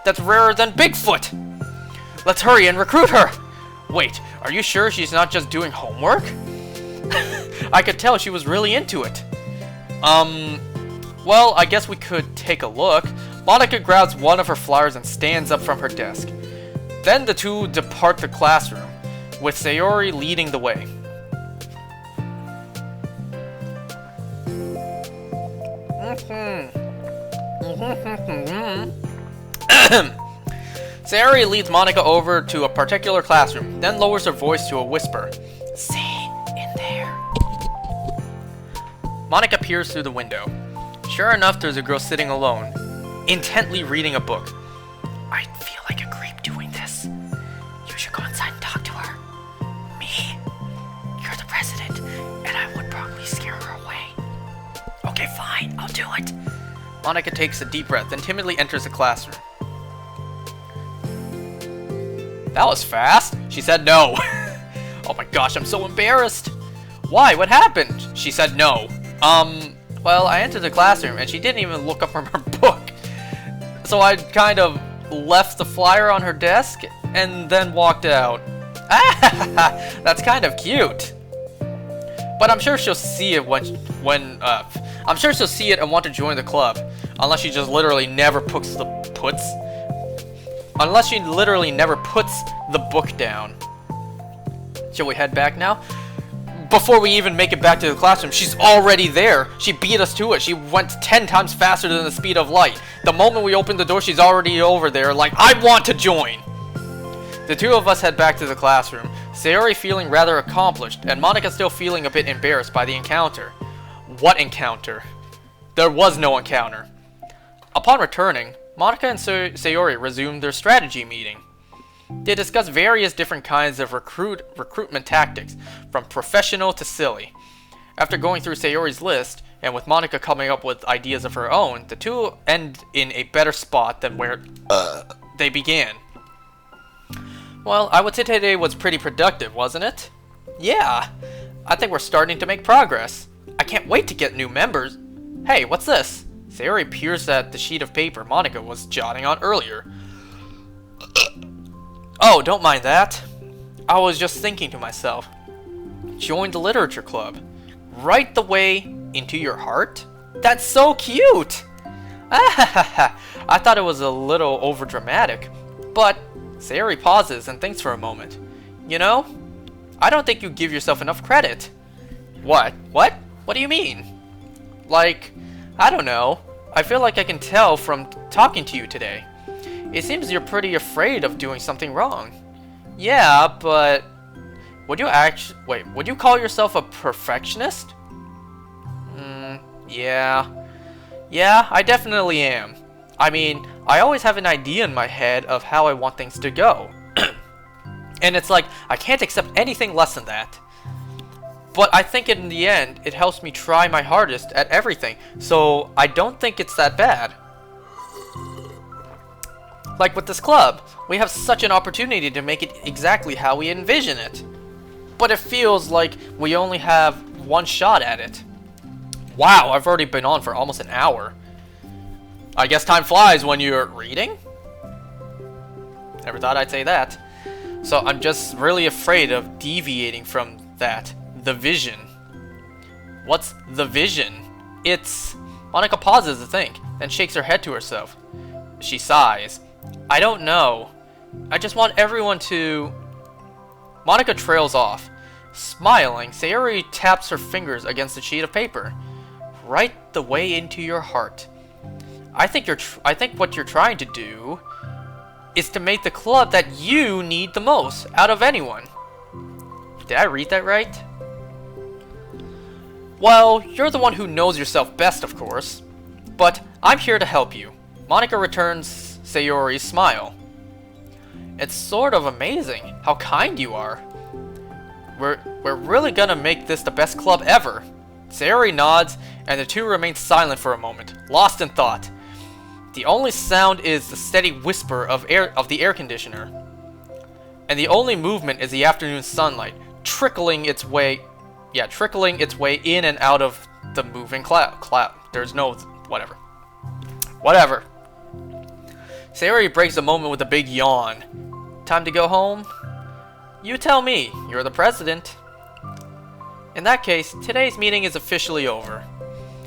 That's rarer than Bigfoot. Let's hurry and recruit her. Wait, are you sure she's not just doing homework? I could tell she was really into it. Well, I guess we could take a look. Monika grabs one of her flyers and stands up from her desk. Then the two depart the classroom, with Sayori leading the way. Sayori leads Monika over to a particular classroom, then lowers her voice to a whisper. See, in there. Monika peers through the window. Sure enough, there's a girl sitting alone, intently reading a book. I feel like a creep doing this. You should go inside and talk to her. Me? You're the president, and I would probably scare her away. Okay, fine, I'll do it. Monika takes a deep breath, then timidly enters the classroom. That was fast. She said no. Oh my gosh, I'm so embarrassed. Why? What happened? She said no. Well, I entered the classroom and she didn't even look up from her book. So I kind of left the flyer on her desk and then walked out. Ah, that's kind of cute. But I'm sure she'll see it I'm sure she'll see it and want to join the club. Unless she just literally never puts the book down. Shall we head back now? Before we even make it back to the classroom, she's already there. She beat us to it. She went 10 times faster than the speed of light. The moment we opened the door, she's already over there, like, I want to join. The two of us head back to the classroom. Sayori feeling rather accomplished, and Monica still feeling a bit embarrassed by the encounter. What encounter? There was no encounter. Upon returning, Monica and Sayori resumed their strategy meeting. They discussed various different kinds of recruitment tactics, from professional to silly. After going through Sayori's list, and with Monica coming up with ideas of her own, the two end in a better spot than where they began. Well, I would say today was pretty productive, wasn't it? Yeah, I think we're starting to make progress. I can't wait to get new members. Hey, what's this? Sayori peers at the sheet of paper Monica was jotting on earlier. Oh, don't mind that. I was just thinking to myself. Join the literature club. Right the way into your heart? That's so cute! I thought it was a little overdramatic, but Sayori pauses and thinks for a moment. You know, I don't think you give yourself enough credit. What? What? What do you mean? Like, I don't know. I feel like I can tell from talking to you today. It seems you're pretty afraid of doing something wrong. Yeah, but would you call yourself a perfectionist? Yeah. Yeah, I definitely am. I mean, I always have an idea in my head of how I want things to go. And it's like, I can't accept anything less than that. But I think in the end, it helps me try my hardest at everything, so I don't think it's that bad. Like with this club, we have such an opportunity to make it exactly how we envision it. But it feels like we only have one shot at it. Wow, I've already been on for almost an hour. I guess time flies when you're reading? Never thought I'd say that. So I'm just really afraid of deviating from that. The vision. What's the vision? It's... Monica pauses to think, then shakes her head to herself. She sighs. I don't know. I just want everyone to... Monica trails off. Smiling, Sayori taps her fingers against the sheet of paper. Right the way into your heart. I think what you're trying to do is to make the club that you need the most out of anyone. Did I read that right? Well, you're the one who knows yourself best, of course. But I'm here to help you. Monica returns Sayori's smile. It's sort of amazing how kind you are. We're really gonna make this the best club ever. Sayori nods, and the two remain silent for a moment, lost in thought. The only sound is the steady whisper of the air conditioner. And the only movement is the afternoon sunlight, trickling its way in and out of the moving cloud. There's no... whatever. Whatever. Sayori breaks the moment with a big yawn. Time to go home? You tell me. You're the president. In that case, today's meeting is officially over.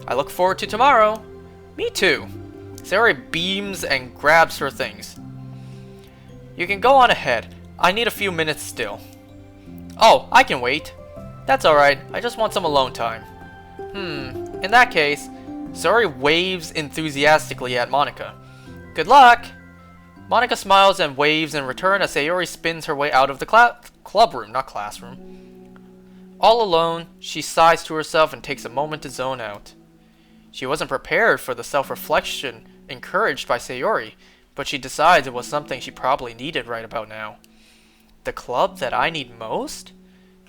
I look forward to tomorrow. Me too. Sayori beams and grabs her things. You can go on ahead. I need a few minutes still. Oh, I can wait. That's alright. I just want some alone time. In that case, Sayori waves enthusiastically at Monica. Good luck! Monica smiles and waves in return as Sayori spins her way out of the clubroom, not classroom. All alone, she sighs to herself and takes a moment to zone out. She wasn't prepared for the self-reflection encouraged by Sayori, but she decides it was something she probably needed right about now. The club that I need most?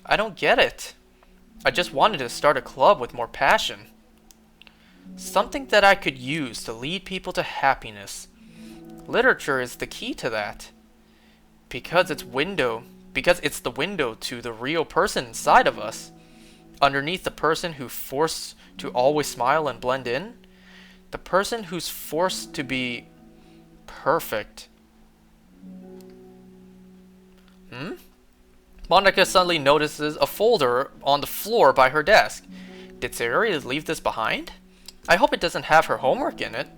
I don't get it. I just wanted to start a club with more passion. Something that I could use to lead people to happiness. Literature is the key to that. Because it's the window to the real person inside of us. Underneath the person who's forced to always smile and blend in. The person who's forced to be perfect. Monica suddenly notices a folder on the floor by her desk. Did Sayori leave this behind? I hope it doesn't have her homework in it.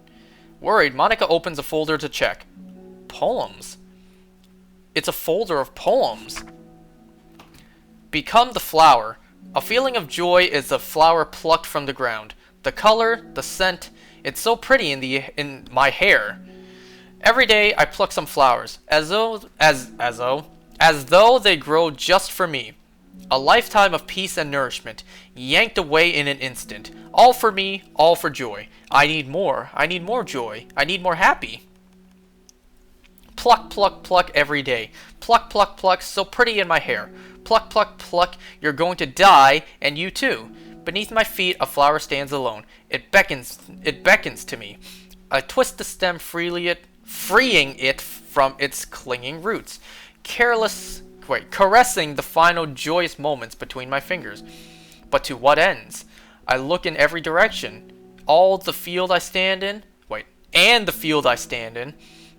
Worried, Monica opens a folder to check. Poems. It's a folder of poems. Become the flower. A feeling of joy is the flower plucked from the ground. The color, the scent, it's so pretty in my hair. Every day I pluck some flowers, as though as though they grow just for me. A lifetime of peace and nourishment, yanked away in an instant. All for me, all for joy. I need more joy. I need more happy. Pluck, pluck, pluck every day. Pluck, pluck, pluck, so pretty in my hair. Pluck, pluck, pluck, you're going to die, and you too. Beneath my feet, a flower stands alone. It beckons to me. I twist the stem freeing it from its clinging roots, caressing the final joyous moments between my fingers. But to what ends? I look in every direction. The field I stand in,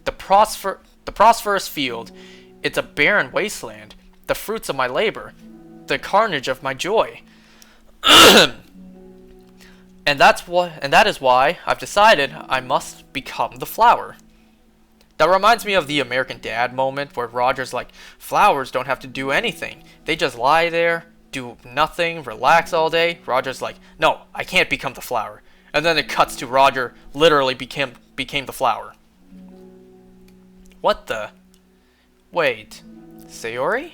the prosperous field, it's a barren wasteland, the fruits of my labor, the carnage of my joy. And that is why I've decided I must become the flower. That reminds me of the American Dad moment where Roger's like, flowers don't have to do anything. They just lie there, do nothing, relax all day. Roger's like, no, I can't become the flower. And then it cuts to Roger literally became the flower. What the? Wait, Sayori?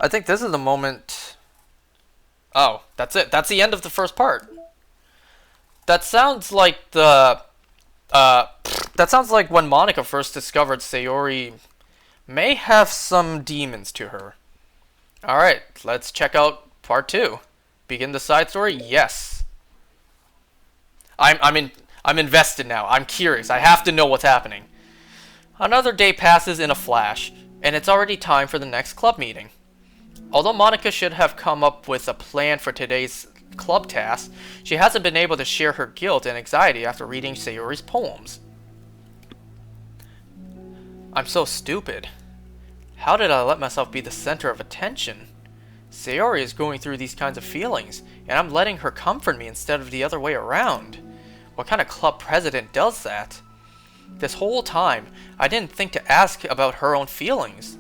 I think this is the moment... Oh, that's it. That's the end of the first part. That sounds like the... that sounds like when Monika first discovered Sayori may have some demons to her. Alright, let's check out part 2. Begin the side story? Yes. I'm invested now. I'm curious. I have to know what's happening. Another day passes in a flash, and it's already time for the next club meeting. Although Monika should have come up with a plan for today's club task, she hasn't been able to share her guilt and anxiety after reading Sayori's poems. I'm so stupid. How did I let myself be the center of attention? Sayori is going through these kinds of feelings, and I'm letting her comfort me instead of the other way around. What kind of club president does that? This whole time, I didn't think to ask about her own feelings.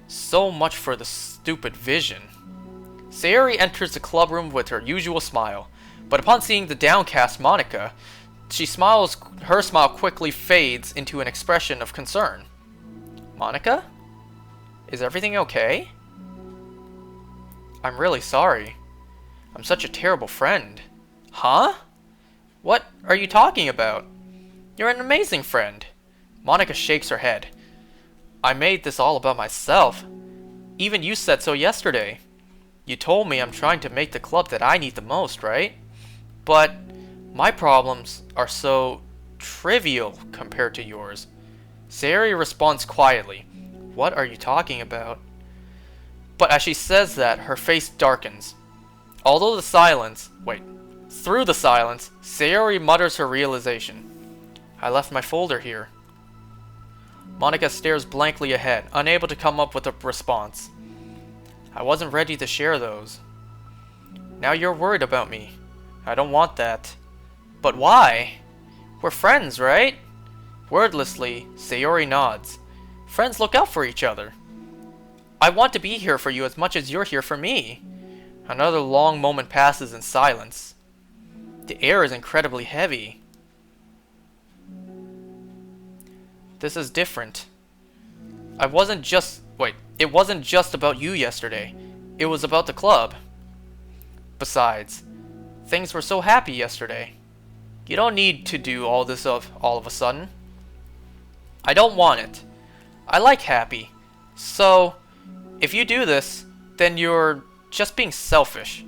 So much for the stupid vision. Sayori enters the club room with her usual smile, but upon seeing the downcast Monika, her smile quickly fades into an expression of concern. Monika? Is everything okay? I'm really sorry. I'm such a terrible friend. Huh? What are you talking about? You're an amazing friend. Monika shakes her head. I made this all about myself. Even you said so yesterday. You told me I'm trying to make the club that I need the most, right? But my problems are so trivial compared to yours. Sayori responds quietly. What are you talking about? But as she says that, her face darkens. Through the silence, Sayori mutters her realization. I left my folder here. Monika stares blankly ahead, unable to come up with a response. I wasn't ready to share those. Now you're worried about me. I don't want that. But why? We're friends, right? Wordlessly, Sayori nods. Friends look out for each other. I want to be here for you as much as you're here for me. Another long moment passes in silence. The air is incredibly heavy. This is different. It wasn't just about you yesterday. It was about the club. Besides, things were so happy yesterday. You don't need to do all this all of a sudden. I don't want it. I like happy. So, if you do this, then you're just being selfish.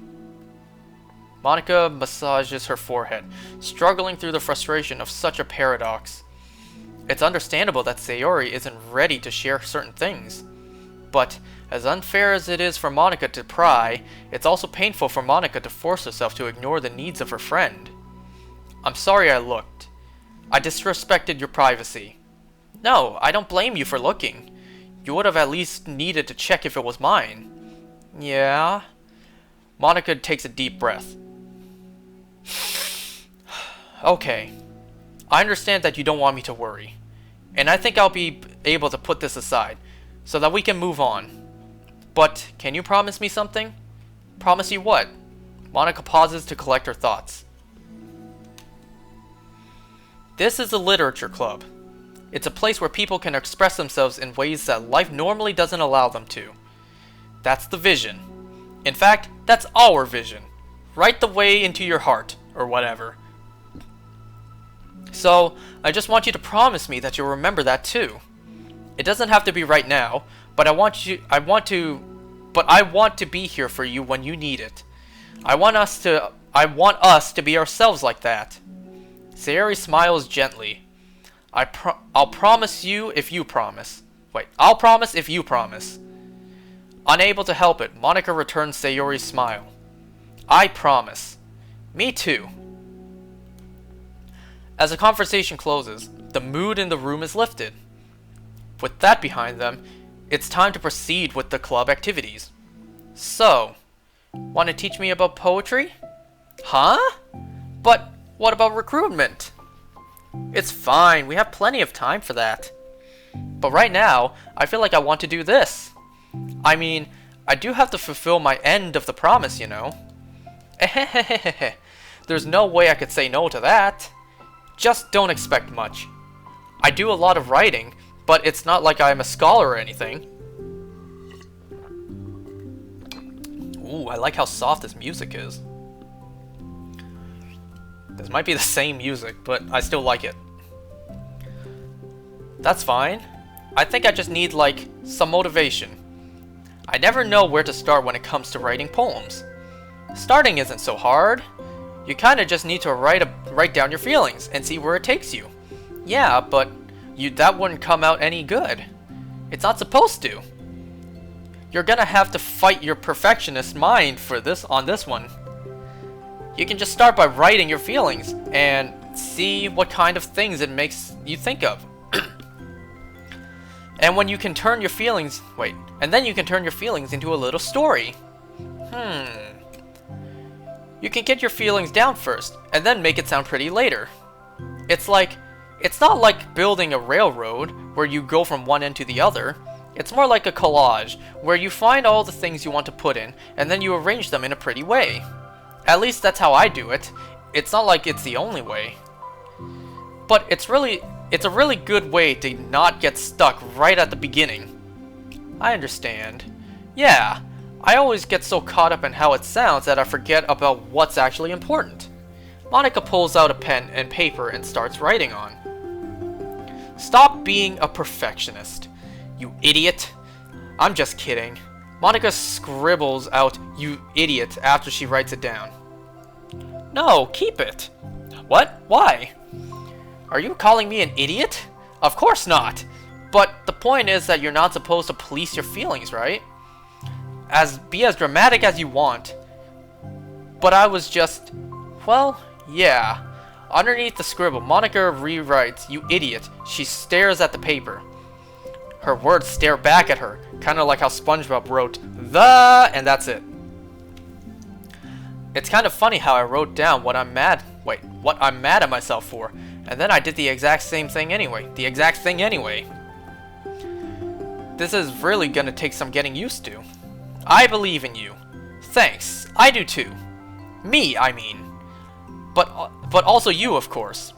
Monika massages her forehead, struggling through the frustration of such a paradox. It's understandable that Sayori isn't ready to share certain things. But, as unfair as it is for Monika to pry, it's also painful for Monika to force herself to ignore the needs of her friend. I'm sorry I looked. I disrespected your privacy. No, I don't blame you for looking. You would have at least needed to check if it was mine. Yeah? Monika takes a deep breath. Okay. I understand that you don't want me to worry. And I think I'll be able to put this aside, so that we can move on. But, can you promise me something? Promise you what? Monika pauses to collect her thoughts. This is a literature club. It's a place where people can express themselves in ways that life normally doesn't allow them to. That's the vision. In fact, that's our vision. Right the way into your heart, or whatever. So, I just want you to promise me that you'll remember that too. It doesn't have to be right now, but I want to be here for you when you need it. I want us to be ourselves like that. Sayori smiles gently. I'll promise you if you promise. Wait, I'll promise if you promise. Unable to help it, Monika returns Sayori's smile. I promise. Me too. As the conversation closes, the mood in the room is lifted. With that behind them, it's time to proceed with the club activities. So, want to teach me about poetry? Huh? But what about recruitment? It's fine, we have plenty of time for that. But right now, I feel like I want to do this. I mean, I do have to fulfill my end of the promise, you know. There's no way I could say no to that. Just don't expect much. I do a lot of writing, but it's not like I'm a scholar or anything. Ooh, I like how soft this music is. This might be the same music, but I still like it. That's fine. I think I just need, like, some motivation. I never know where to start when it comes to writing poems. Starting isn't so hard. You kinda just need to write down your feelings and see where it takes you. Yeah, but that wouldn't come out any good. It's not supposed to. You're gonna have to fight your perfectionist mind on this one. You can just start by writing your feelings and see what kind of things it makes you think of. And then you can turn your feelings into a little story. You can get your feelings down first, and then make it sound pretty later. It's not like building a railroad, where you go from one end to the other. It's more like a collage, where you find all the things you want to put in, and then you arrange them in a pretty way. At least that's how I do it. It's not like it's the only way. But it's a really good way to not get stuck right at the beginning. I understand. Yeah, I always get so caught up in how it sounds that I forget about what's actually important. Monika pulls out a pen and paper and starts writing on. Stop being a perfectionist, you idiot. I'm just kidding. Monika scribbles out, you idiot, after she writes it down. No, keep it. What? Why? Are you calling me an idiot? Of course not. But the point is that you're not supposed to police your feelings, right? Be as dramatic as you want. But I was just... Well, yeah. Underneath the scribble, Monika rewrites, you idiot. She stares at the paper. Her words stare back at her, kind of like how SpongeBob wrote, the, and that's it. It's kind of funny how I wrote down what I'm mad at myself for, and then I did the exact same thing anyway. This is really gonna take some getting used to. I believe in you. Thanks, I do too. Me, I mean. But also you, of course.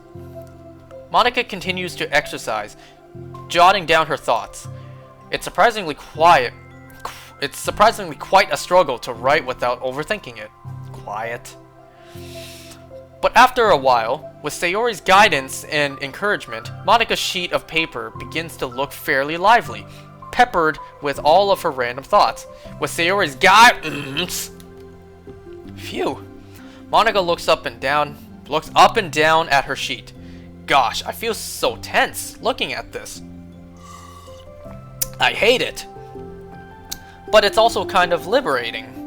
Monika continues to exercise, jotting down her thoughts. It's surprisingly quite a struggle to write without overthinking it. Quiet. But after a while, with Sayori's guidance and encouragement, Monika's sheet of paper begins to look fairly lively, peppered with all of her random thoughts. With Sayori's guidance... Phew. Monika looks up and down at her sheet. Gosh, I feel so tense looking at this. I hate it. But it's also kind of liberating.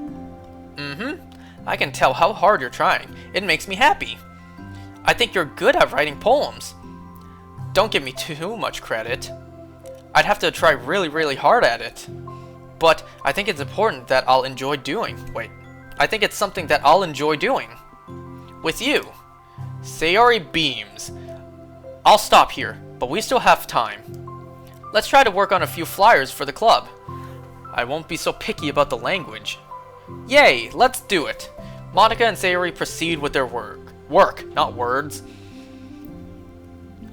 I can tell how hard you're trying. It makes me happy. I think you're good at writing poems. Don't give me too much credit. I'd have to try really, really hard at it. But I think it's important that I'll enjoy doing. I think it's something that I'll enjoy doing. With you. Sayori beams. I'll stop here, but we still have time. Let's try to work on a few flyers for the club. I won't be so picky about the language. Yay, let's do it. Monika and Sayori proceed with their work, not words.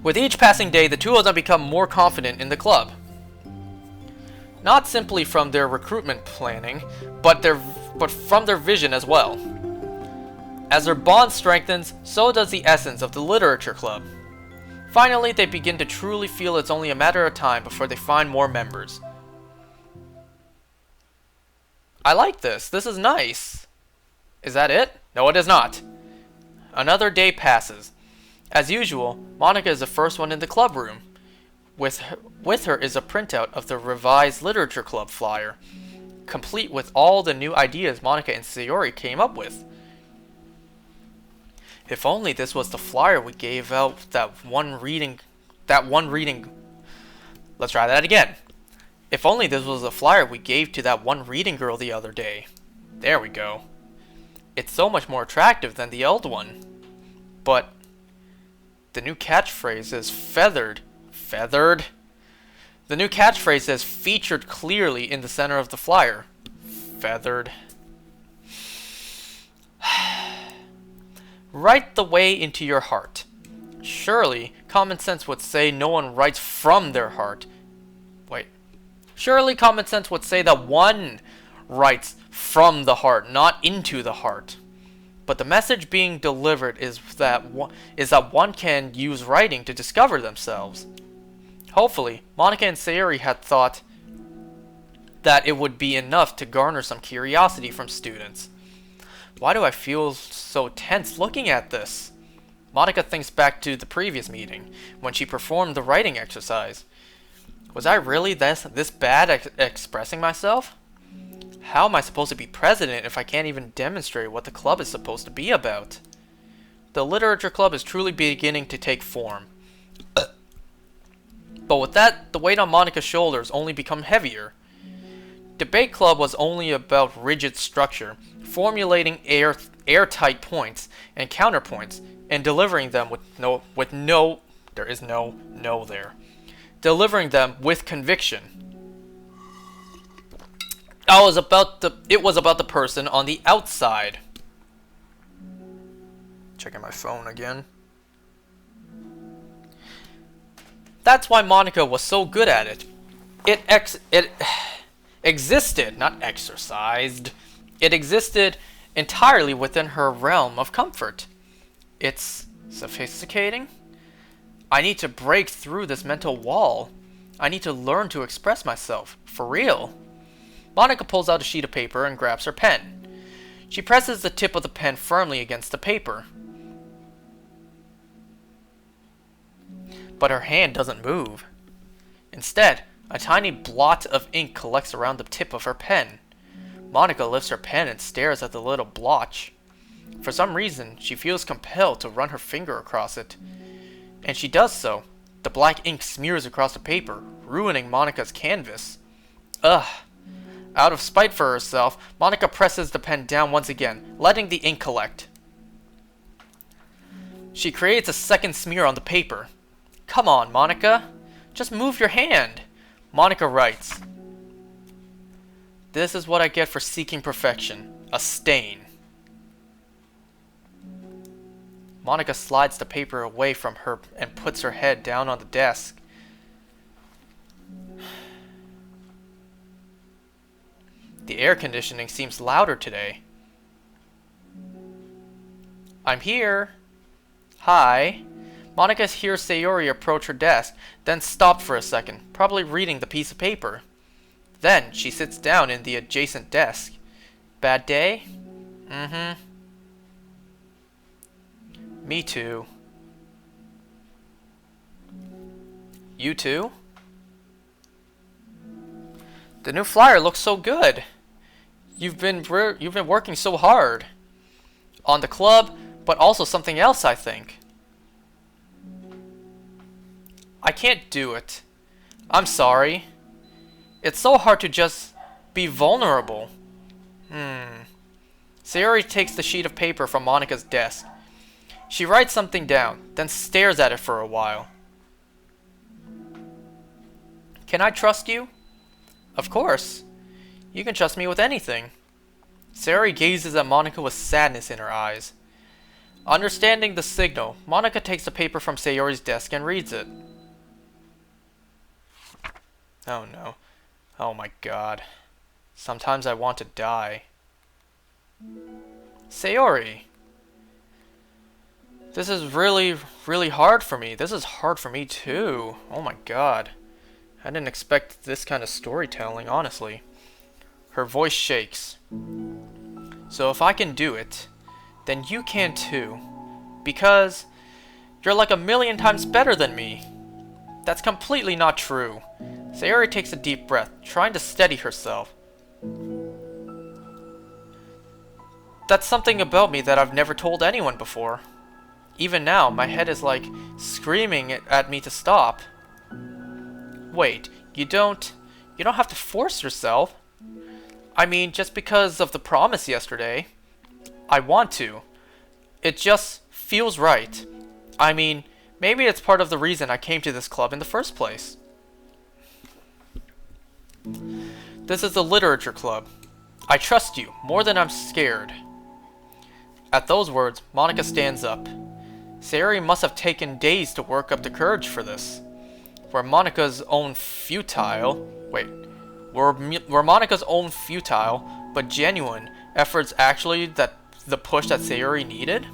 With each passing day, the two of them become more confident in the club. Not simply from their recruitment planning, but from their vision as well. As their bond strengthens, so does the essence of the literature club. Finally, they begin to truly feel it's only a matter of time before they find more members. I like this. This is nice. Is that it? No, it is not. Another day passes. As usual, Monika is the first one in the club room. With her is a printout of the revised literature club flyer, complete with all the new ideas Monika and Sayori came up with. If only this was the flyer we gave out that one reading. Let's try that again. If only this was the flyer we gave to that one reading girl the other day. There we go. It's so much more attractive than the old one. But the new catchphrase is feathered. Feathered? The new catchphrase is featured clearly in the center of the flyer. Feathered. Write the way into your heart. Surely, common sense would say no one writes from their heart. Wait. Surely common sense would say that one writes from the heart, not into the heart. But the message being delivered is that one can use writing to discover themselves. Hopefully, Monika and Sayori had thought that it would be enough to garner some curiosity from students. Why do I feel so tense looking at this? Monika thinks back to the previous meeting, when she performed the writing exercise. Was I really this bad at expressing myself? How am I supposed to be president if I can't even demonstrate what the club is supposed to be about? The literature club is truly beginning to take form. But with that, the weight on Monika's shoulders only become heavier. Debate club was only about rigid structure, formulating airtight points and counterpoints, and delivering them there is no there. Delivering them with conviction. It was about the person on the outside. Checking my phone again. That's why Monika was so good at it. It existed, not exercised. It existed entirely within her realm of comfort. It's sophisticating. I need to break through this mental wall. I need to learn to express myself. For real. Monika pulls out a sheet of paper and grabs her pen. She presses the tip of the pen firmly against the paper. But her hand doesn't move. Instead, a tiny blot of ink collects around the tip of her pen. Monika lifts her pen and stares at the little blotch. For some reason, she feels compelled to run her finger across it. And she does so. The black ink smears across the paper, ruining Monika's canvas. Ugh. Out of spite for herself, Monika presses the pen down once again, letting the ink collect. She creates a second smear on the paper. Come on, Monika. Just move your hand. Monika writes. This is what I get for seeking perfection. A stain. Monika slides the paper away from her and puts her head down on the desk. The air conditioning seems louder today. I'm here. Hi. Monika hears Sayori approach her desk, then stop for a second, probably reading the piece of paper. Then she sits down in the adjacent desk. Bad day? Mm-hmm. Me too. You too? The new flyer looks so good. You've been working so hard. On the club, but also something else, I think. I can't do it. I'm sorry. It's so hard to just be vulnerable. Sayori takes the sheet of paper from Monika's desk. She writes something down, then stares at it for a while. Can I trust you? Of course. You can trust me with anything. Sayori gazes at Monika with sadness in her eyes. Understanding the signal, Monika takes the paper from Sayori's desk and reads it. Oh no. Oh my god. Sometimes I want to die. Sayori! This is really, really hard for me. This is hard for me too. Oh my god. I didn't expect this kind of storytelling, honestly. Her voice shakes. So if I can do it, then you can too. Because you're like a million times better than me. That's completely not true. Sayori takes a deep breath, trying to steady herself. That's something about me that I've never told anyone before. Even now, my head is like screaming at me to stop. Wait, you don't have to force yourself. I mean, just because of the promise yesterday. I want to. It just feels right. I mean, maybe it's part of the reason I came to this club in the first place. This is the literature club. I trust you more than I'm scared. At those words, Monika stands up. Sayori must have taken days to work up the courage for this. Were Monika's own futile but genuine efforts actually the push that Sayori needed?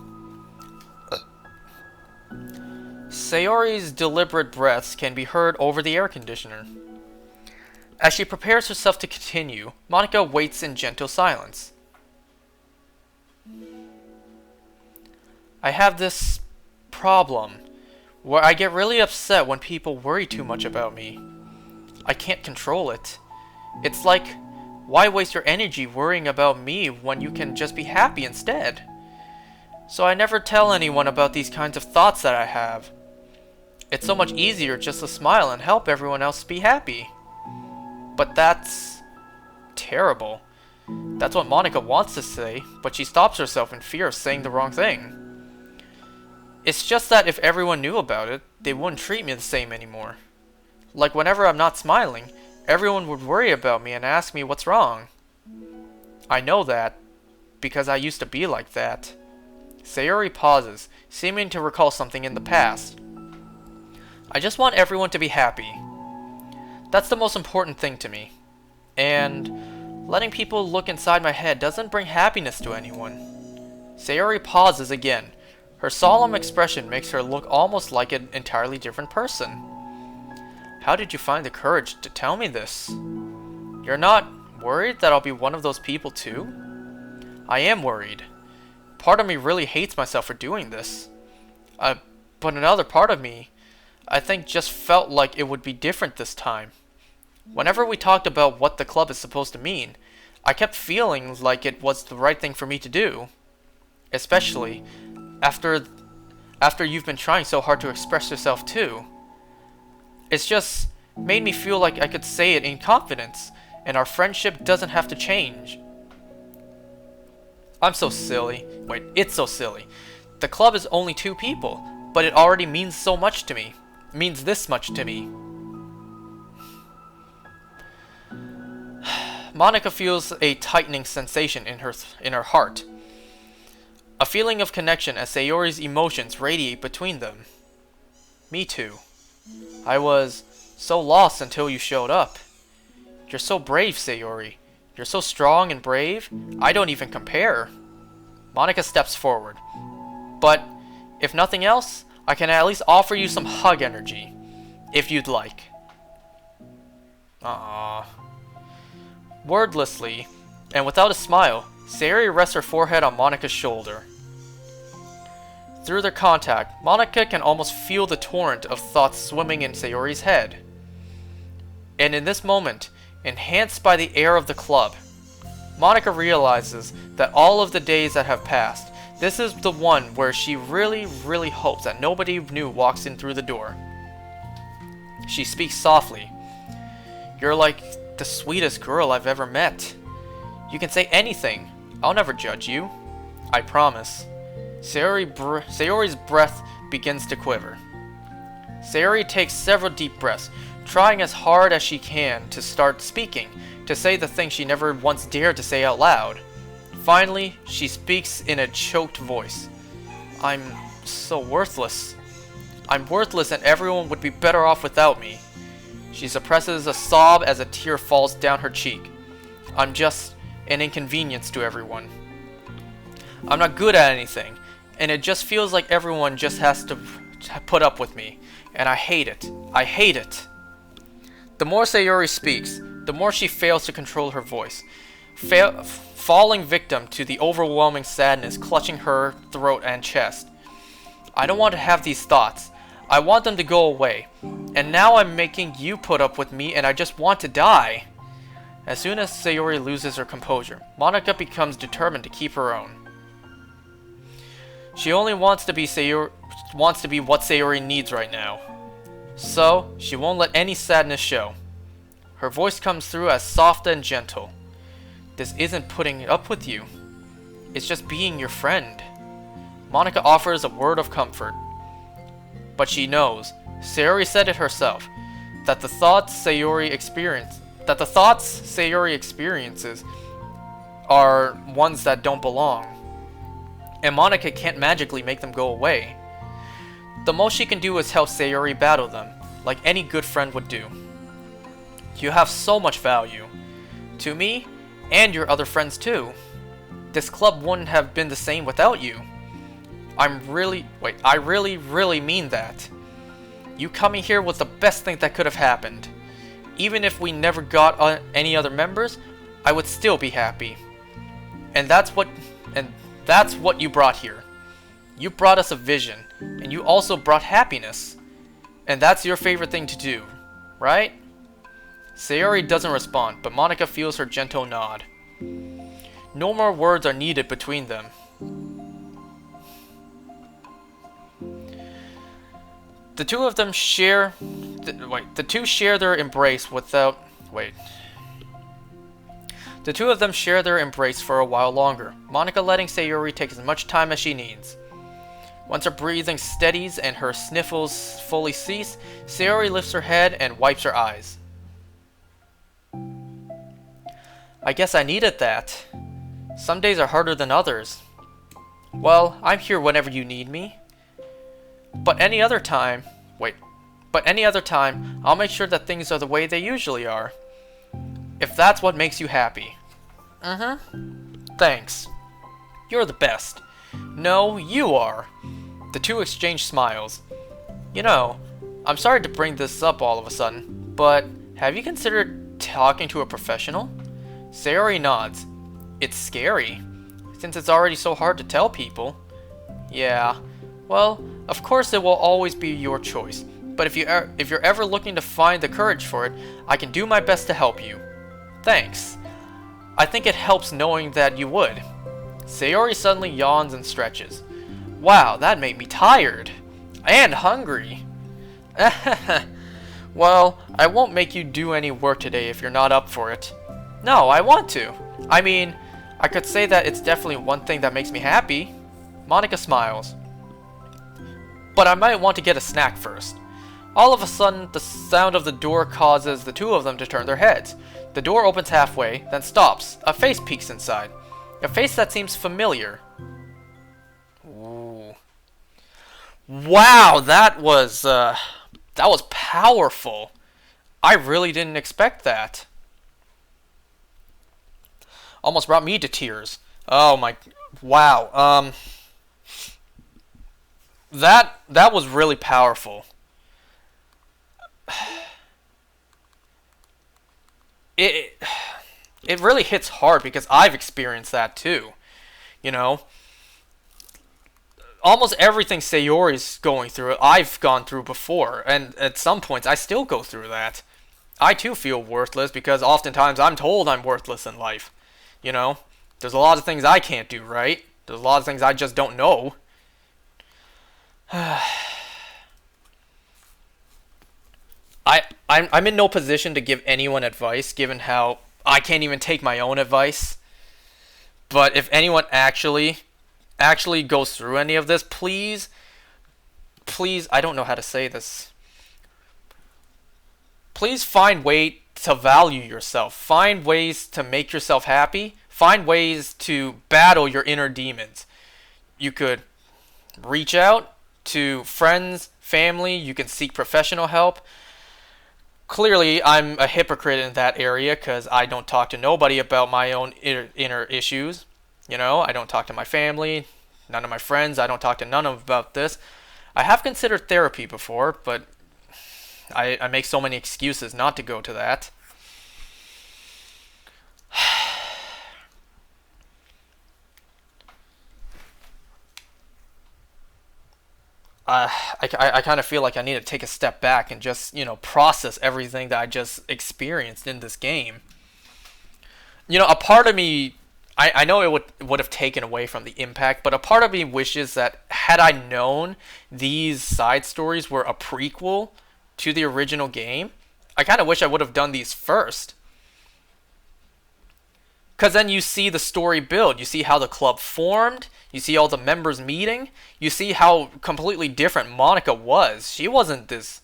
Sayori's deliberate breaths can be heard over the air conditioner. As she prepares herself to continue, Monika waits in gentle silence. I have this problem where I get really upset when people worry too much about me. I can't control it. It's like, why waste your energy worrying about me when you can just be happy instead? So I never tell anyone about these kinds of thoughts that I have. It's so much easier just to smile and help everyone else be happy. But that's terrible. That's what Monika wants to say, but she stops herself in fear of saying the wrong thing. It's just that if everyone knew about it, they wouldn't treat me the same anymore. Like whenever I'm not smiling, everyone would worry about me and ask me what's wrong. I know that, because I used to be like that. Sayori pauses, seeming to recall something in the past. I just want everyone to be happy. That's the most important thing to me. And letting people look inside my head doesn't bring happiness to anyone. Sayori pauses again. Her solemn expression makes her look almost like an entirely different person. How did you find the courage to tell me this? You're not worried that I'll be one of those people too? I am worried. Part of me really hates myself for doing this. But another part of me, I think, just felt like it would be different this time. Whenever we talked about what the club is supposed to mean, I kept feeling like it was the right thing for me to do. Especially after you've been trying so hard to express yourself too. It's just made me feel like I could say it in confidence, and our friendship doesn't have to change. I'm so silly. Wait, it's so silly. The club is only 2 people, but it already means so much to me. Means this much to me. Monika feels a tightening sensation in her heart. A feeling of connection as Sayori's emotions radiate between them. Me too. I was so lost until you showed up. You're so brave, Sayori. You're so strong and brave. I don't even compare. Monika steps forward. But, if nothing else, I can at least offer you some hug energy. If you'd like. Aww. Wordlessly, and without a smile, Sayori rests her forehead on Monika's shoulder. Through their contact, Monika can almost feel the torrent of thoughts swimming in Sayori's head. And in this moment, enhanced by the air of the club, Monika realizes that all of the days that have passed, this is the one where she really, really hopes that nobody new walks in through the door. She speaks softly. You're like the sweetest girl I've ever met. You can say anything. I'll never judge you. I promise. Sayori's breath begins to quiver. Sayori takes several deep breaths, trying as hard as she can to start speaking, to say the thing she never once dared to say out loud. Finally, she speaks in a choked voice. I'm so worthless. I'm worthless and everyone would be better off without me. She suppresses a sob as a tear falls down her cheek. I'm just an inconvenience to everyone. I'm not good at anything, and it just feels like everyone just has to put up with me, and I hate it. I hate it. The more Sayori speaks, the more she fails to control her voice, falling victim to the overwhelming sadness clutching her throat and chest. I don't want to have these thoughts. I want them to go away. And now I'm making you put up with me and I just want to die. As soon as Sayori loses her composure, Monika becomes determined to keep her own. She only wants to be what Sayori needs right now. So, she won't let any sadness show. Her voice comes through as soft and gentle. This isn't putting up with you. It's just being your friend. Monika offers a word of comfort. But she knows, Sayori said it herself, that the thoughts Sayori experiences are ones that don't belong. And Monika can't magically make them go away. The most she can do is help Sayori battle them, like any good friend would do. You have so much value. To me, and your other friends too. This club wouldn't have been the same without you. I really mean that. You coming here was the best thing that could have happened. Even if we never got any other members, I would still be happy. And that's what you brought here. You brought us a vision, and you also brought happiness. And that's your favorite thing to do, right? Sayori doesn't respond, but Monika feels her gentle nod. No more words are needed between them. The two share their embrace for a while longer, Monika letting Sayori take as much time as she needs. Once her breathing steadies and her sniffles fully cease, Sayori lifts her head and wipes her eyes. I guess I needed that. Some days are harder than others. Well, I'm here whenever you need me. But any other time, I'll make sure that things are the way they usually are. If that's what makes you happy. Thanks. You're the best. No, you are. The two exchange smiles. You know, I'm sorry to bring this up all of a sudden, but have you considered talking to a professional? Sayori nods. It's scary, since it's already so hard to tell people. Yeah, well, of course it will always be your choice, but if you're ever looking to find the courage for it, I can do my best to help you. Thanks. I think it helps knowing that you would. Sayori suddenly yawns and stretches. Wow, that made me tired. And hungry. Well, I won't make you do any work today if you're not up for it. No, I want to. I mean, I could say that it's definitely one thing that makes me happy. Monika smiles. But I might want to get a snack first. All of a sudden, the sound of the door causes the two of them to turn their heads. The door opens halfway, then stops. A face peeks inside. A face that seems familiar. Ooh. Wow, that was powerful. I really didn't expect that. Almost brought me to tears. Oh my, wow. That was really powerful. It really hits hard because I've experienced that too. You know, almost everything Sayori's going through, I've gone through before, and at some points I still go through that. I too feel worthless because oftentimes I'm told I'm worthless in life. You know, there's a lot of things I can't do right. There's a lot of things I just don't know. I'm in no position to give anyone advice, given how I can't even take my own advice. But if anyone actually goes through any of this, please, I don't know how to say this. Please find ways to value yourself. Find ways to make yourself happy. Find ways to battle your inner demons. You could Reach out to friends, family. You can seek professional help. Clearly, I'm a hypocrite in that area because I don't talk to nobody about my own inner issues. You know, I don't talk to my family, none of my friends. I don't talk to none of them about this. I have considered therapy before, but I make so many excuses not to go to that. I kind of feel like I need to take a step back and just, process everything that I just experienced in this game. A part of me, I know it would have taken away from the impact, but a part of me wishes that had I known these side stories were a prequel to the original game, I kind of wish I would have done these first. Because then you see the story build. You see how the club formed. You see all the members meeting. You see how completely different Monica was. She wasn't this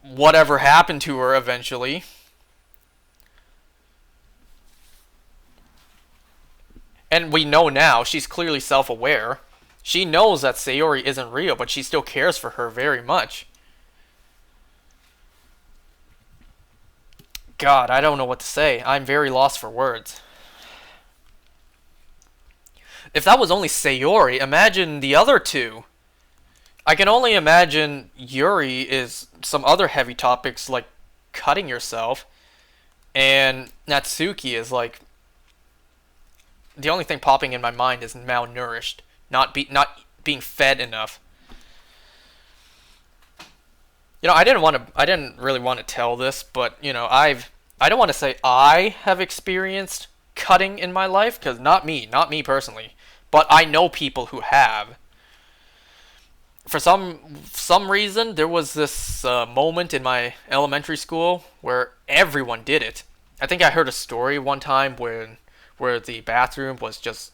whatever happened to her eventually. And we know now she's clearly self-aware. She knows that Sayori isn't real, but she still cares for her very much. God, I don't know what to say. I'm very lost for words. If that was only Sayori, imagine the other two. I can only imagine Yuri is some other heavy topics like cutting yourself, and Natsuki is like the only thing popping in my mind is malnourished, not being fed enough. I didn't really want to tell this, but I don't want to say I have experienced cutting in my life because not me personally, but I know people who have. For some reason, there was this moment in my elementary school where everyone did it. I think I heard a story one time where the bathroom was just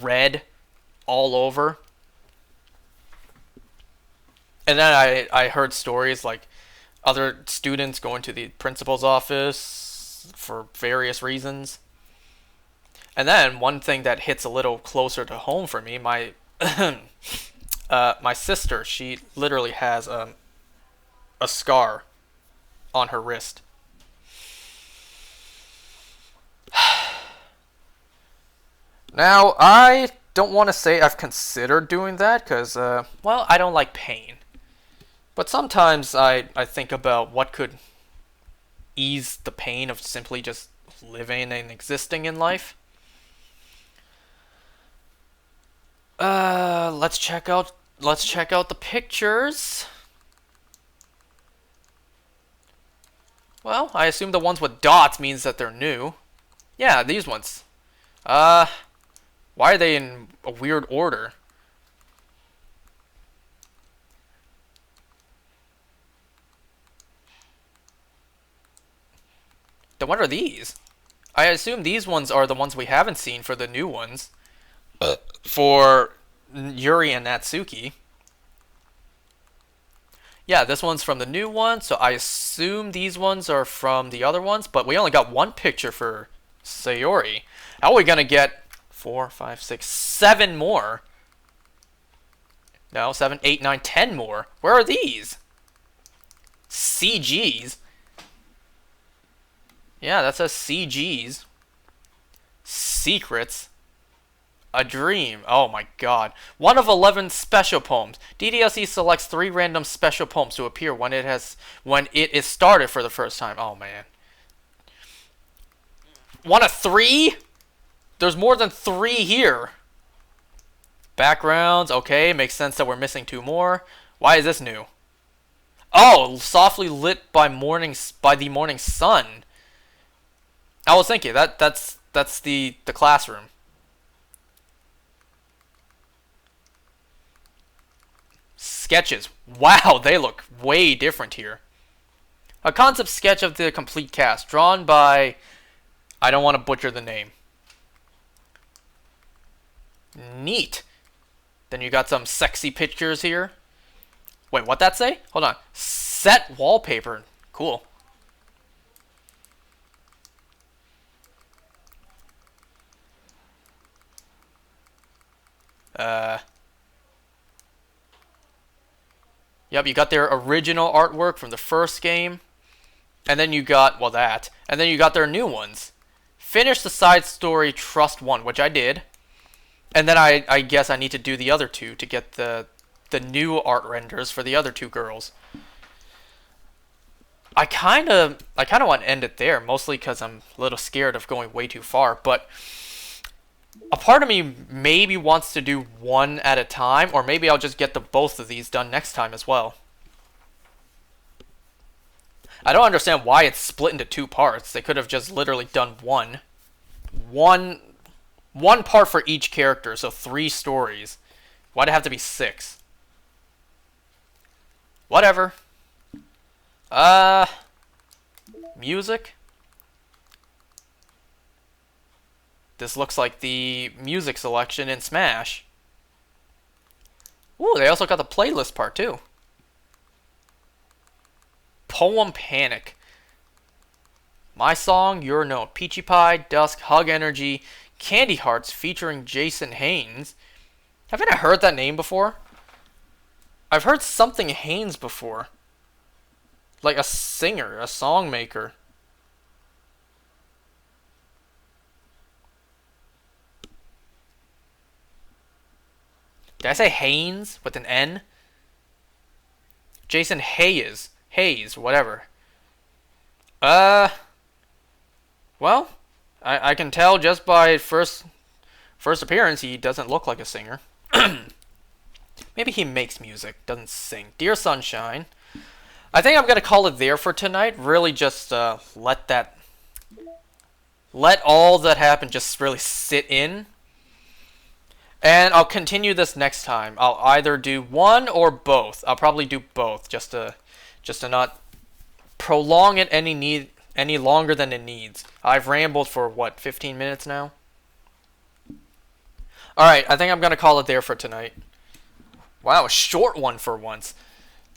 red all over. And then I heard stories like other students going to the principal's office for various reasons. And then one thing that hits a little closer to home for me, my my sister, she literally has a scar on her wrist. Now, I don't want to say I've considered doing that because, well, I don't like pain. But sometimes I think about what could ease the pain of simply just living and existing in life. Let's check out the pictures. Well, I assume the ones with dots means that they're new. Yeah, these ones. Why are they in a weird order? Then what are these? I assume these ones are the ones we haven't seen for the new ones. For Yuri and Natsuki. Yeah, this one's from the new one, so I assume these ones are from the other ones, but we only got one picture for Sayori. How are we gonna get 4, 5, 6, 7 more? No, 7, 8, 9, 10 more. Where are these? CGs? Yeah, that says CGs. Secrets. A dream. Oh my god. 1 of 11 special poems. DDLC selects 3 random special poems to appear when it is started for the first time. Oh man. 1 of 3? There's more than 3 here. Backgrounds. Okay, makes sense that we're missing 2 more. Why is this new? Oh, softly lit by the morning sun. I was thinking that's the classroom. Sketches. Wow, they look way different here. A concept sketch of the complete cast, drawn by... I don't want to butcher the name. Neat. Then you got some sexy pictures here. Wait, what'd that say? Hold on. Set wallpaper. Cool. Yep, you got their original artwork from the first game. And then you got, well, that. And then you got their new ones. Finish the side story Trust 1, which I did. And then I guess I need to do the other two to get the new art renders for the other two girls. I kind of want to end it there, mostly because I'm a little scared of going way too far. But a part of me maybe wants to do one at a time, or maybe I'll just get both of these done next time as well. I don't understand why it's split into two parts. They could have just literally done one part for each character, so 3 stories. Why'd it have to be 6? Whatever. Music? This looks like the music selection in Smash. Ooh, they also got the playlist part too. Poem Panic. My Song, Your Note. Peachy Pie, Dusk, Hug Energy, Candy Hearts featuring Jason Haynes. Haven't I heard that name before? I've heard something Haynes before. Like a singer, a song maker. Did I say Haynes with an N? Jason Hayes. Hayes, whatever. Well, I can tell just by first appearance he doesn't look like a singer. Maybe he makes music, doesn't sing. Dear Sunshine. I think I'm gonna call it there for tonight. Really just let all that happened just really sit in. And I'll continue this next time. I'll either do one or both. I'll probably do both just to not prolong it any longer than it needs. I've rambled for what, 15 minutes now? Alright, I think I'm gonna call it there for tonight. Wow, a short one for once.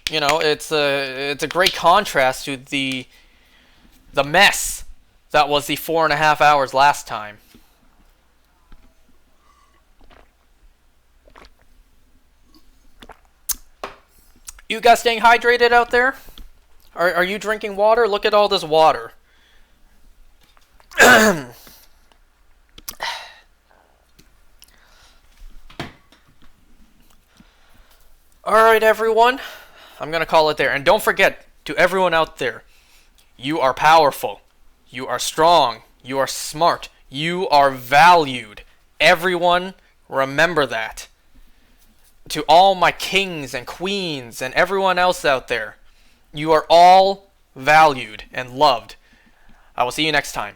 You know, it's a great contrast to the mess that was the 4.5 hours last time. You guys staying hydrated out there? Are you drinking water? Look at all this water. Alright, everyone. I'm going to call it there. And don't forget, to everyone out there, you are powerful. You are strong. You are smart. You are valued. Everyone, remember that. To all my kings and queens and everyone else out there, you are all valued and loved. I will see you next time.